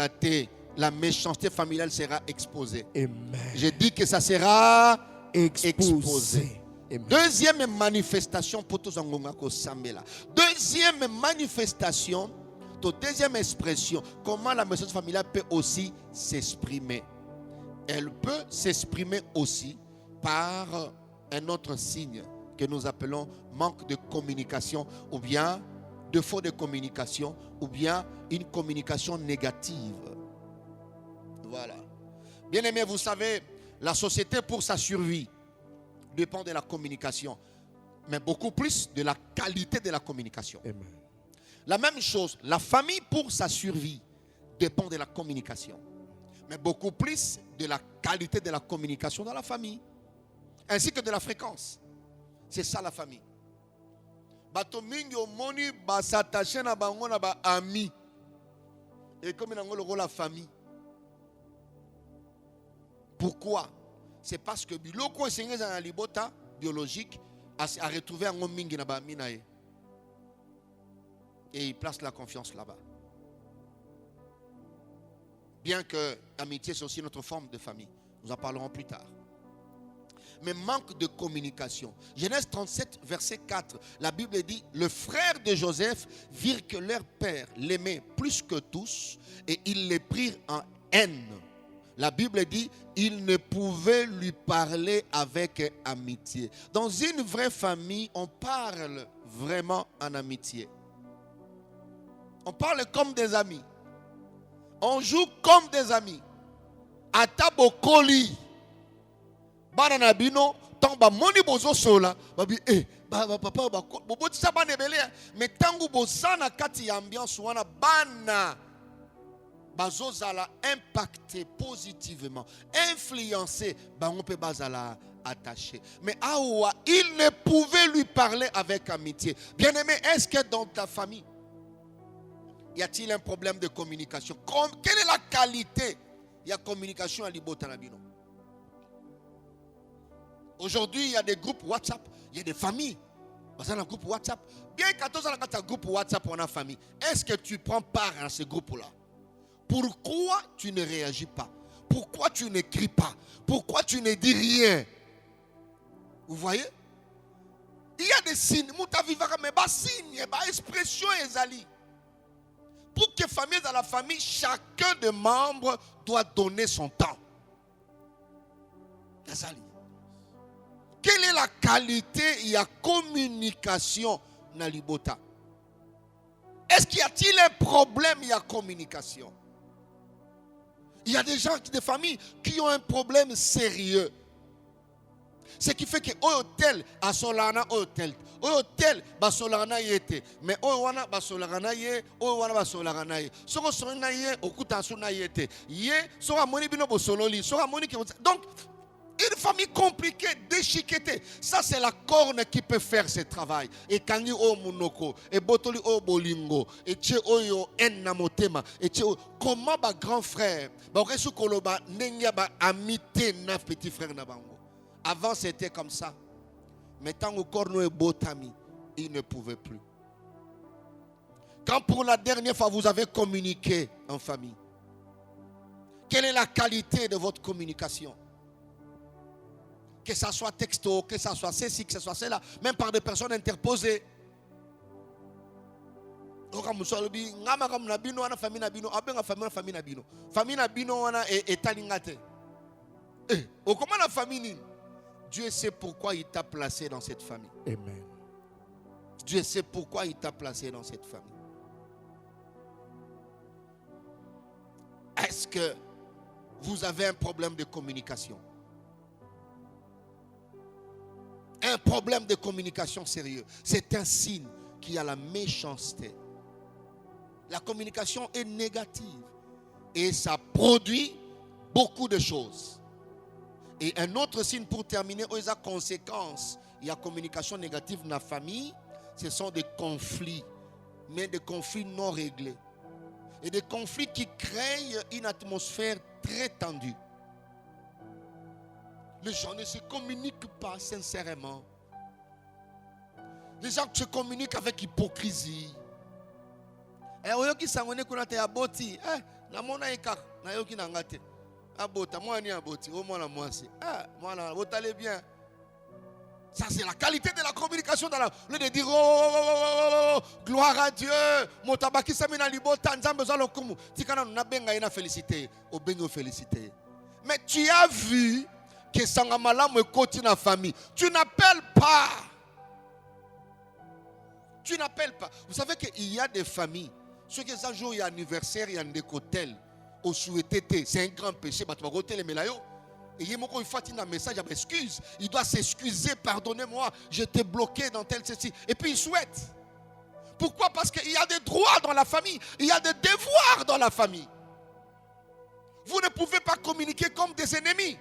la méchanceté familiale sera exposée. Amen. Je dis que ça sera exposé. Amen. Deuxième manifestation pour tous angonga ko sambela. Deuxième manifestation, deuxième expression, comment la méchanceté familiale peut aussi s'exprimer. Elle peut s'exprimer aussi par un autre signe que nous appelons manque de communication ou bien défaut de communication ou bien une communication négative. Voilà. Bien aimé, vous savez, la société pour sa survie dépend de la communication, mais beaucoup plus de la qualité de la communication. Amen. La même chose, la famille pour sa survie dépend de la communication, mais beaucoup plus de la qualité de la communication dans la famille, ainsi que de la fréquence. C'est ça la famille. Bato mingi omoni ba s'attacher na bango na ba ami. Et comme dans le rôle la famille. Pourquoi? C'est parce que biloko enseigné dans la libota biologique a retrouvé un mingi na ba ami na ye. Et il place la confiance là-bas. Bien que l'amitié c'est aussi notre forme de famille. Nous en parlerons plus tard. Mais manque de communication. Genèse 37, verset 4. La Bible dit, le frère de Joseph virent que leur père l'aimait plus que tous et ils les prirent en haine. La Bible dit, ils ne pouvaient lui parler avec amitié. Dans une vraie famille, on parle vraiment en amitié. On parle comme des amis. On joue comme des amis. Atabokoli. Banana bino, tamba moni bozo sola, babi papa bobo tisa bana ebele, mais tangu bozana kati ya ambiance wana bana bazozala impacté positivement, influencé, bango pe bazala attaché. Mais awa, il ne pouvait lui parler avec amitié. Bien-aimé, est-ce que dans ta famille y a-t-il un problème de communication? Quelle est la qualité de la communication à Libotanabino? Aujourd'hui, il y a des groupes WhatsApp, il y a des familles. Dans un groupe WhatsApp, bien qu'à tous un groupe WhatsApp on a famille, est-ce que tu prends part à ce groupe-là? Pourquoi tu ne réagis pas? Pourquoi tu n'écris pas? Pourquoi tu ne dis rien? Vous voyez? Il y a des signes, mais des signes, des expressions ezali. pour que famille dans la famille, chacun des membres doit donner son temps. Quelle est la qualité et la communication dans l'ibota? Est-ce qu'il y a-t-il un problème il y a communication? Il y a des gens, des familles qui ont un problème sérieux. Ce qui fait que hôtel à Solana hôtel basolana yete mais wana basolana ye wana basolana ye soko sona ye okuta sona yete ye soko moni bino bosololi soko moni que donc une famille compliquée, déchiquetée. Ça, c'est la corne qui peut faire ce travail. Et kangi o munoko, et botoli o bolingo, et tche oyo en namotema, et tche comment ba grand frère, ba resu koloba nenya ba amité na petit frère na bango. Avant, c'était comme ça. Mais tant que corno et botami, il ne pouvait plus. Quand pour la dernière fois vous avez communiqué en famille, quelle est la qualité de votre communication? Que ça soit texto, que ça soit ceci, que ça soit cela, même par des personnes interposées. Dieu sait pourquoi il t'a placé dans cette famille. Amen. Dieu sait pourquoi il t'a placé dans cette famille. Est-ce que vous avez un problème de communication? Un problème de communication sérieux. C'est un signe qu'il y a la méchanceté. La communication est négative. Et ça produit beaucoup de choses. Et un autre signe pour terminer, il y a conséquences. Il y a communication négative dans la famille. Ce sont des conflits. Mais des conflits non réglés. Et des conflits qui créent une atmosphère très tendue. Les gens ne se communiquent pas sincèrement. Les gens se communiquent avec hypocrisie. Et vous qui sangone kuna te aboti, na mona eka, na yoki na ngate. Abota moi ni aboti, au moins la moi c'est. Moi là, vous allez bien. Ça c'est la qualité de la communication dans la lieu de dire gloire à Dieu, motabaki samina libota nzambe za lokumu. Tikana na benga ina félicité, au bengo félicité. Mais tu as vu que Sangamala me côté dans la famille. Tu n'appelles pas. Tu n'appelles pas. Vous savez qu'il y a des familles. Ceux qui ont joué anniversaire, il y a des hôtels. Au souhaité, c'est un grand péché. Et il y a un message, il excuse. Il doit s'excuser, pardonnez-moi, j'étais bloqué dans tel ceci. Et puis il souhaite. Pourquoi? Parce qu'il y a des droits dans la famille. Il y a des devoirs dans la famille. Vous ne pouvez pas communiquer comme des ennemis.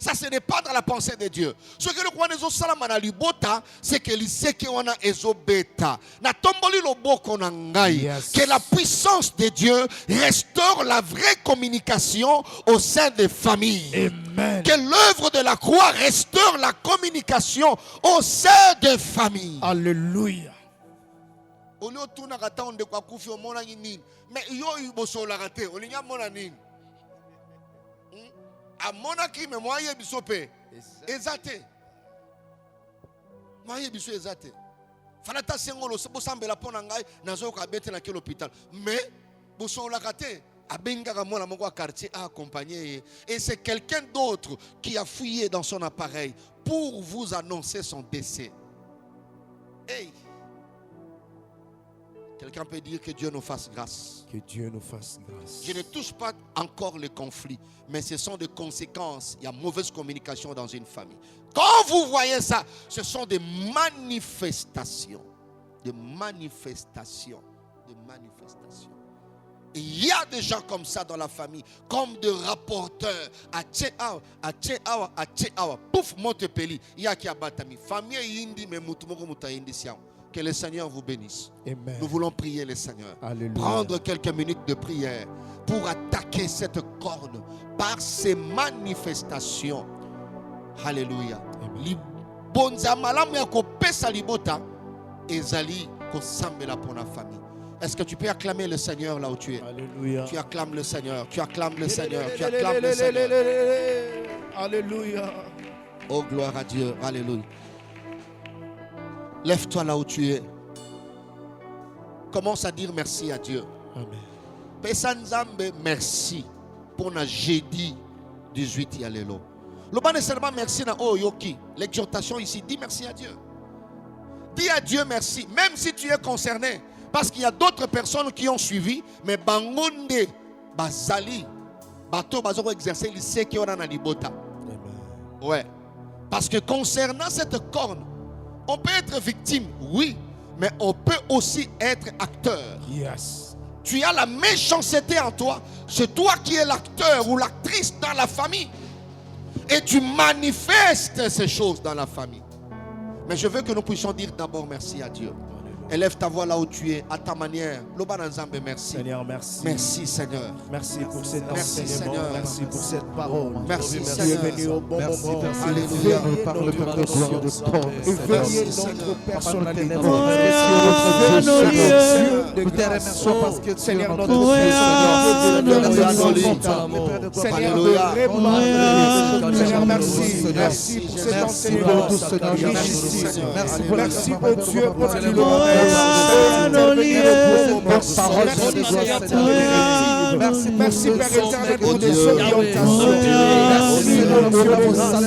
Ça, ce n'est pas dans la pensée de Dieu. Ce que le roi des Osalamana libota, c'est que sait qu'on a ezobeta. Na tomboli lobo konangai. Que la puissance de Dieu restaure la vraie communication au sein des familles. Amen. Que l'œuvre de la croix restaure la communication au sein des familles. Alléluia. Mais yo iboso la raté. Olinya monanine. A monaki mais moi yebisope ezate moi yebiso ezate fanata sengolo bosambela pona ngai nazo ka betela ke l'hôpital mais boso la raté abenga mona moko a quartier a accompagner et c'est quelqu'un d'autre qui a fouillé dans son appareil pour vous annoncer son décès. Hey, quelqu'un peut dire que Dieu nous fasse grâce. Que Dieu nous fasse grâce. Je ne touche pas encore les conflits, mais ce sont des conséquences. Il y a mauvaise communication dans une famille. Quand vous voyez ça, ce sont des manifestations. Des manifestations. Des manifestations. Et il y a des gens comme ça dans la famille, comme des rapporteurs. Pouf, Montepeli. Il y a qui a batami. Famille indi, mais mutumoko muta indi siam. Que le Seigneur vous bénisse. Amen. Nous voulons prier le Seigneur. Alléluia. Prendre quelques minutes de prière pour attaquer cette corne par ces manifestations. Alléluia. Est-ce que tu peux acclamer le Seigneur là où tu es? Alléluia. Tu acclames le Seigneur. Tu acclames le Seigneur. Tu acclames le Seigneur. Alléluia. Oh, gloire à Dieu. Alléluia. Lève-toi là où tu es. Commence à dire merci à Dieu. Pesa Nzambe merci pour na jeudi 18 ya lelo. Le pas seulement merci na oyoki. L'exhortation ici, dis merci à Dieu. Dis à Dieu merci, même si tu es concerné. Parce qu'il y a d'autres personnes qui ont suivi, mais bangonde, bazali, bato bazoko exercer lycée qui on a libota. Ouais. Parce que concernant cette corne, on peut être victime, oui, mais on peut aussi être acteur. Yes. Tu as la méchanceté en toi, c'est toi qui es l'acteur ou l'actrice dans la famille. Et tu manifestes ces choses dans la famille. Mais je veux que nous puissions dire d'abord merci à Dieu. Élève ta voix là où tu es, à ta manière. Lobananzambe, merci. Seigneur, merci. Merci, Seigneur. Merci pour cet Merci, enseignement. Seigneur. Merci pour cette parole. Merci, Tu es Seigneur. venu au bon moment. Alléluia. Par le peuple de gloire de Paul. Éveillez notre personnalité. Nous te remercions parce que Seigneur, notre Seigneur, merci. Merci pour cet enseignement. Merci pour Dieu pour ce merci Père éternel pour des orientations. Merci mon Dieu pour ça.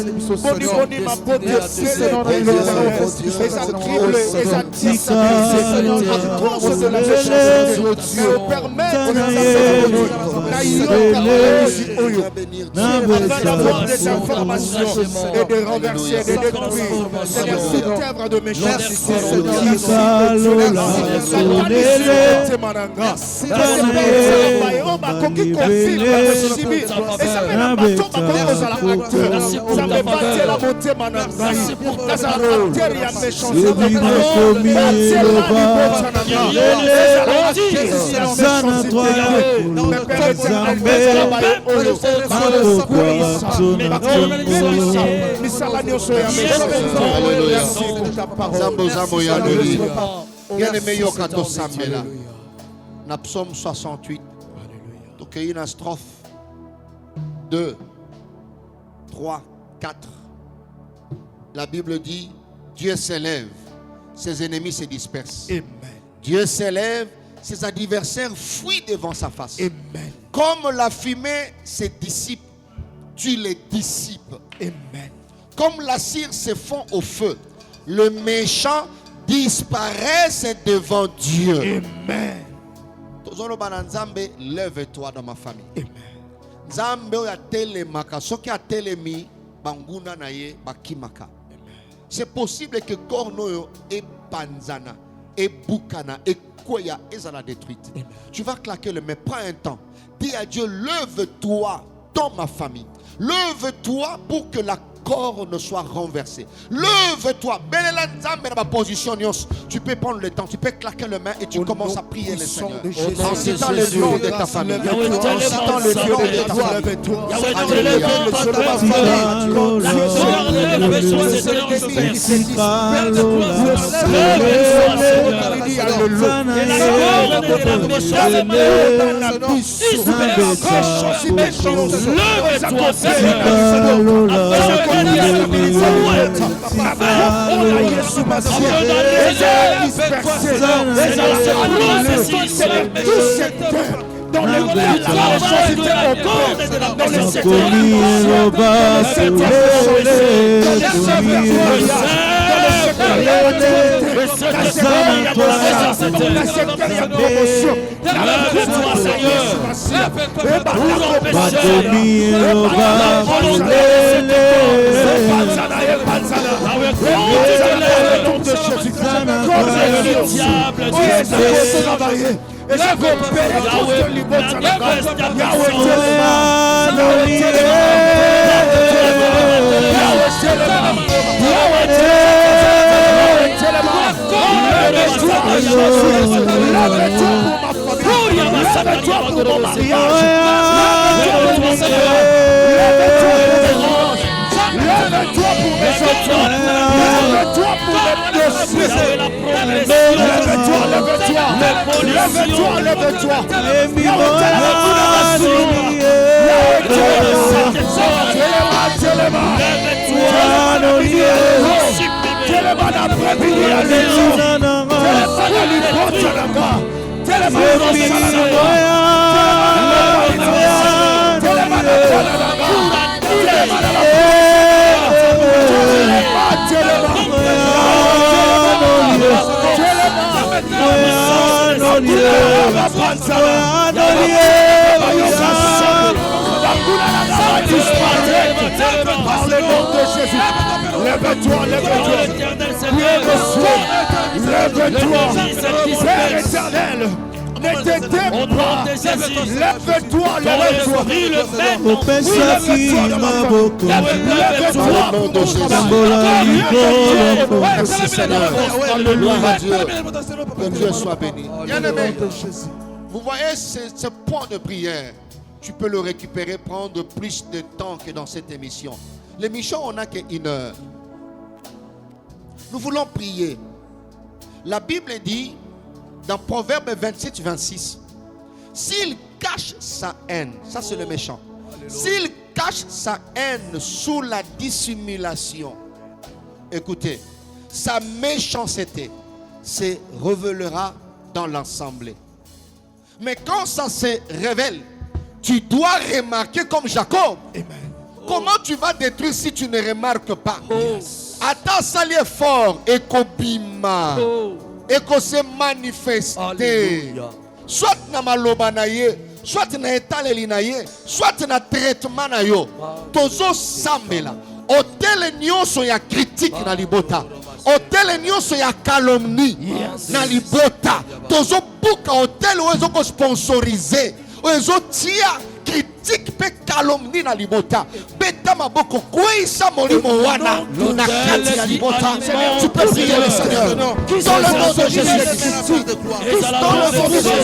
Et de renverser, de détruire. Seigneur, cette œuvre de méchanceté. Bien-aimé Yokato Sambela. Na psaume 68. Tokeyi na strophe 2, 3, 4. La Bible dit, Dieu s'élève, ses ennemis se dispersent. Amen. Dieu s'élève, ses adversaires fuient devant sa face. Amen. Comme la fumée se dissipe, tu les dissipes. Amen. Comme la cire se fond au feu, le méchant disparaissent devant Dieu. Amen. Lève-toi dans ma famille. Amen. Nzambe oya telemaka soki atelemi banguna na ye bakimaka. C'est possible que corno et panzana et bukana et koya ezala détruite. Tu vas claquer le mais prends un temps. Dis à Dieu, lève-toi dans ma famille. Lève-toi pour que la corne soit renversée. Lève-toi. Tu peux prendre le temps, tu peux claquer le main et tu commences à prier le Seigneur. En citant le nom de ta famille. En citant le Dieu de ta famille. Dans le Par le nom de Jésus, lève-toi, lève-toi. Lève-toi, Père éternel. Ne te démons pas. Lève-toi, lève-toi. Merci Seigneur. Alléluia Dieu. Que Dieu soit béni. Bien-aimé, vous voyez ce point de prière. Tu peux le récupérer, prendre plus de temps que dans cette émission. L'émission, on n'a qu'une heure. Nous voulons prier. La Bible dit, dans Proverbe 27-26, s'il cache sa haine, ça c'est le méchant. S'il cache sa haine sous la dissimulation, écoutez, sa méchanceté se révélera dans l'assemblée. Mais quand ça se révèle, tu dois remarquer comme Jacob. Amen. Comment tu vas détruire si tu ne remarques pas? Attends, ça est fort et kobima et qu'on se manifester. Soit na maloba na ye, soit na etaleli na ye, soit na traitement na yo. Tozo sambela. Hôtel nyonso ya critique na libota. Hôtel nyonso ya calomnie na libota. Tozo buka hôtel ozo ko sponsoriser. Ozo tia critique pe calomnie na libota. Beta maboko kwisa molimo wana na kati ya libota. Tu peux prier le Seigneur. Dans le nom de Jésus. Dans le nom de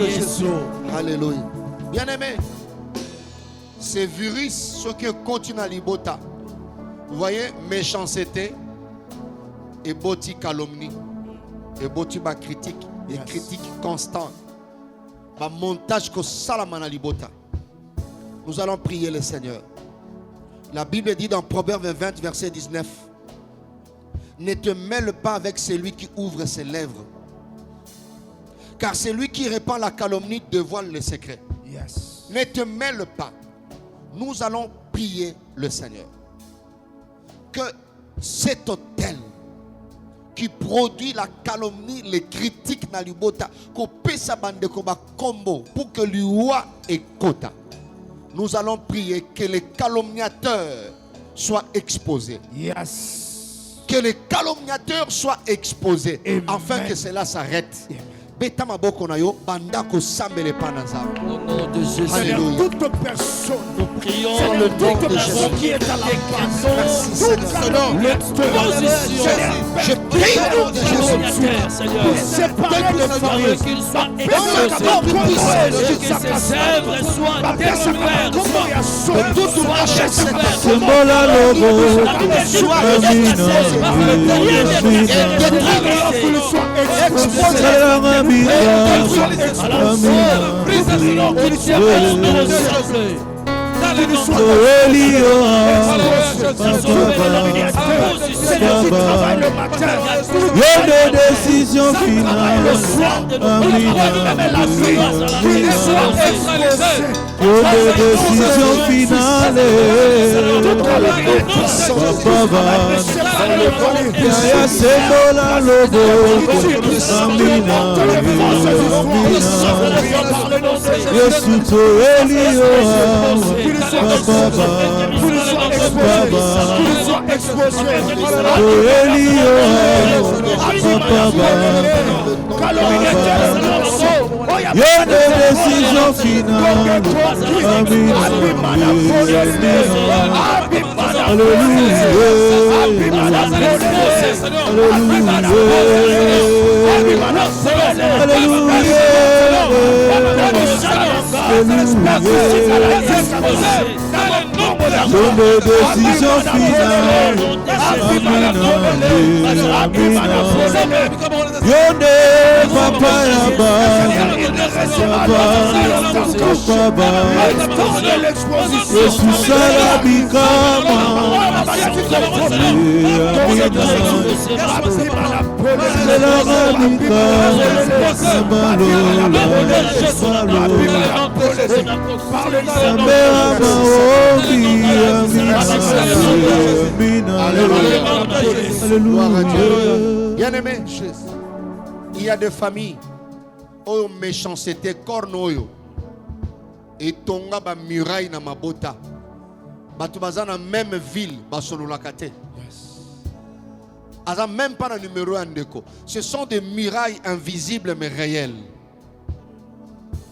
Jésus. Alléluia. Bien-aimé, ces virus, ceux qui continuent à libota, vous voyez, méchanceté et boti calomnie, et boti ba critique, et critique constante, ba montage que salamana libota. Nous allons prier le Seigneur. La Bible dit dans Proverbe 20, verset 19, ne te mêle pas avec celui qui ouvre ses lèvres, car celui qui répand la calomnie dévoile le secret. Yes. Ne te mêle pas. Nous allons prier le Seigneur. Que cet hôtel qui produit la calomnie, les critiques dans l'ibota, qu'on paie sa bande de combat combo pour que l'UA et quota. Nous allons prier que les calomniateurs soient exposés. Yes. Que les calomniateurs soient exposés. Amen. Afin que cela s'arrête. Amen. beta maboko na yo banda ko sambele pa na nzambe. Au nom de Jésus. Alléluia. Toute personne Nous prions Dans le nom de Jésus. qui est à la base, Merci Seigneur. position Je prie au nom de Jésus. terre, Seigneur. séparée de famille. Qu'il soit Personne exaucé. qui Que ses œuvres soient découvertes. Que toute rachète cette Sembola lobo, Salama mira, Y'a des décisions finales. Y'a des décisions finales. Y'a Sembola lobo, Amina, Yesu to Elio, Baba, Y'a des décisions finales. Des décisions finales. Yonde papa yaba, papa Yesu sala bikama, Bien-aimé, il y a des familles où méchanceté cornoyo et tonga ba muraille na mabota. Batu baza na même ville basololakate. Aza même pas le numéro 1 déco. Ce sont des murailles invisibles mais réelles.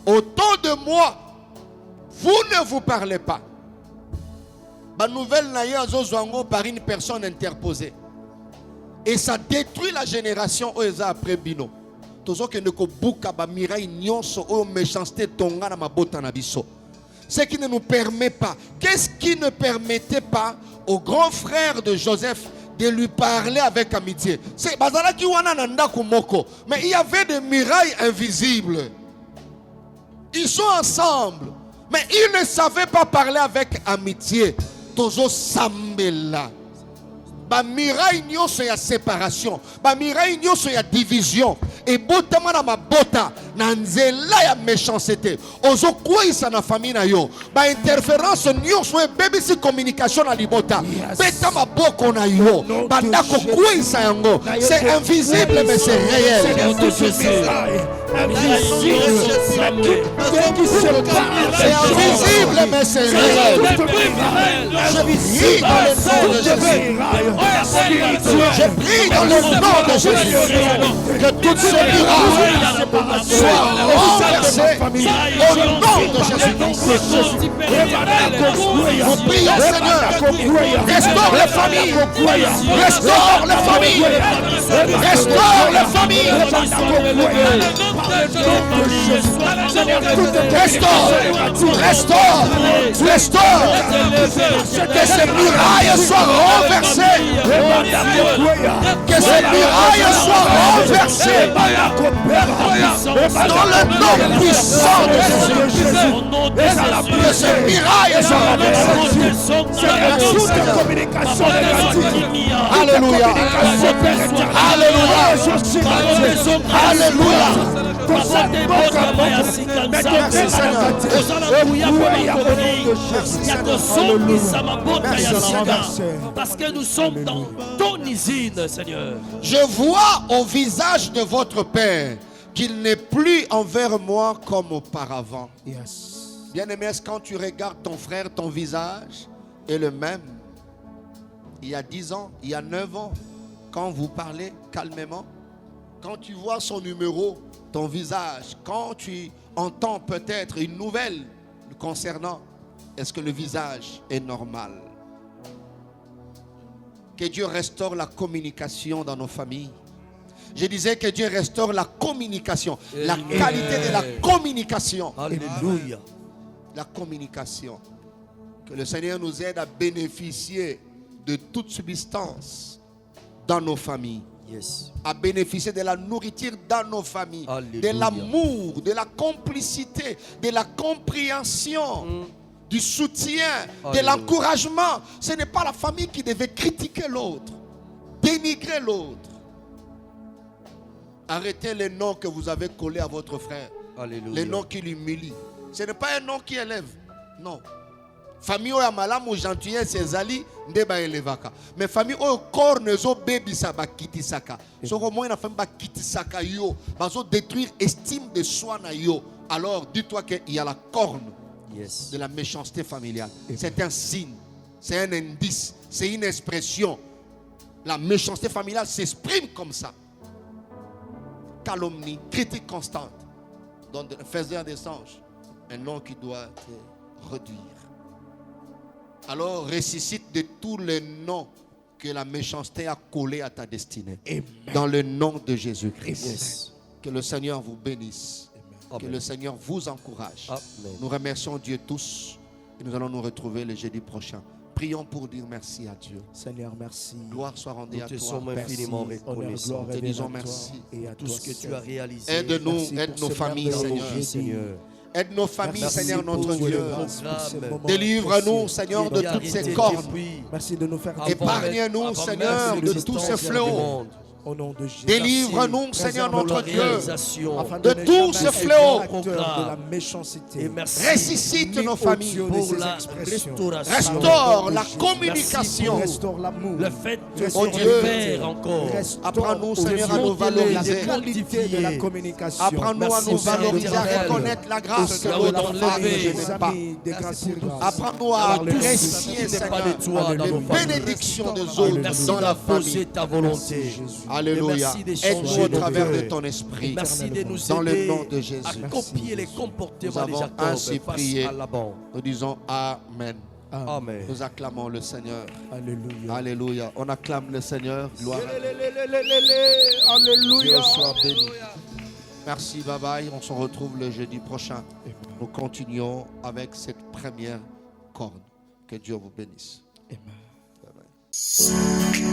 Autour de moi, vous ne vous parlez pas. La nouvelle n'a zozwango par une personne interposée. Et ça détruit la génération oeza après bino. Tozo ke ndeko buka ba miraille nyonso o méchanceté tonga na mabota na biso. Ce qui ne nous permet pas. Qu'est-ce qui ne permettait pas au grand frère de Joseph de lui parler avec amitié? C'est bazala ki wana na ndako moko, mais il y avait des murailles invisibles. Ils sont ensemble, mais ils ne savaient pas parler avec amitié. Tozo sambela. Ba miraille nyonso ya séparation, ba miraille nyonso ya division. Et botama na mabota na nzela ya méchanceté. Ozo kwisa na famille na yo. Ba interférence nyonso e bebisi communication na libota. Beta maboko na yo. Bandako kwisa yango. C'est invisible mais c'est réel. C'est invisible mais c'est réel. Je prie dans le nom de Jésus que toutes ces murailles soient renversées au nom de Jésus. Nous prions Seigneur, restaure les familles, restaure les familles, restaure les familles, restaure, que ces murailles soient renversées, que ces murailles soient renversées dans le nom puissant de Jésus. Que ces murailles soient renversées. Alléluia. Alléluia. Alléluia. Parce que nous sommes dans ton usine, Seigneur. Je vois au visage de votre Père qu'il n'est plus envers moi comme auparavant. Bien-aimé, est-ce quand tu regardes ton frère, ton visage est le même? Il y a 10 ans, il y a 9 ans, quand vous parlez calmement, quand tu vois son numéro, ton visage, quand tu entends peut-être une nouvelle le concernant, est-ce que le visage est normal? Que Dieu restaure la communication dans nos familles. Je disais que Dieu restaure la communication, la qualité de la communication. Alléluia. La communication. Que le Seigneur nous aide à bénéficier de toute substance dans nos familles. Yes. À bénéficier de la nourriture dans nos familles. Alléluia. De l'amour, de la complicité, de la compréhension, du soutien, de Alléluia. l'encouragement. Ce n'est pas la famille qui devait critiquer l'autre, dénigrer l'autre. Arrêtez les noms que vous avez collés à votre frère. Alléluia. Les noms qui l'humilient. Ce n'est pas un nom qui élève. Non. Famille oya malamu gentillesse ezali ndeba elevaka. Mais famille oyo cornezo baby sa ba kitisaka. Soko moi na famille ba kitisaka yo, bazo détruire estime de soi na yo. Alors dis-toi qu'il y a la corne de la méchanceté familiale. C'est un signe, c'est un indice, c'est une expression. La méchanceté familiale s'exprime comme ça. Calomnie, critique constante. Donc, faiseur des anges, un nom qui doit te réduire. Alors, ressuscite de tous les noms que la méchanceté a collés à ta destinée. Amen. Dans le nom de Jésus-Christ. Yes. Que le Seigneur vous bénisse. Amen. Que le Seigneur vous encourage. Amen. Nous remercions Dieu tous et nous allons nous retrouver le jeudi prochain. Prions pour dire merci à Dieu. Seigneur, merci. Gloire soit rendue Nous à te toi. sommes Merci, infiniment honneur, reconnaissants. gloire, Te révérence disons à toi merci. et à Tout toi ce que tu seul. as réalisé. Aide-nous, Merci aide pour nos ce familles, merveilleux Seigneur. jeudi. Seigneur. Aide nos familles, Merci Seigneur, pour notre le Dieu. programme. Délivre-nous, Seigneur, de toutes ces cornes. Merci de nous faire Épargne-nous, Seigneur, de tous ces fléaux. au nom de Jésus. Délivre-nous, Seigneur, notre Dieu. Afin de ne tous jamais ces être fléaux. acteur de la méchanceté. Et merci Ressuscite nos familles. pour la restauration. Restaure la Jésus. communication. Restaure l'amour. Le fait de Oh se Dieu. faire encore. Apprends-nous, Seigneur, à Dieu, nous valoriser. la qualité de la communication. Apprends-nous à Merci, nous Père valoriser, à éternel. reconnaître la grâce que Là où l'autre dans a levé, et je n'ai pas. Apprends-nous à apprécier, Ce n'est pas Seigneur, de toi dans les nos familles. bénédictions des autres Merci dans la d'imposer famille. ta volonté. Alléluia. Merci de Aide-nous changer au nos travers de cœurs. ton esprit. Merci de nous Dans le aider nom de Jésus. à copier les comportements Nous de avons Jacob ainsi face prié. à Laban. Nous disons Amen. Amen. Nous acclamons le Seigneur. Alléluia. Alléluia. On acclame le Seigneur. Gloire à Dieu. Alléluia. Dieu soit béni. Merci, bye bye. On se retrouve le jeudi prochain. Nous continuons avec cette première corne. Que Dieu vous bénisse. Amen. Bye bye.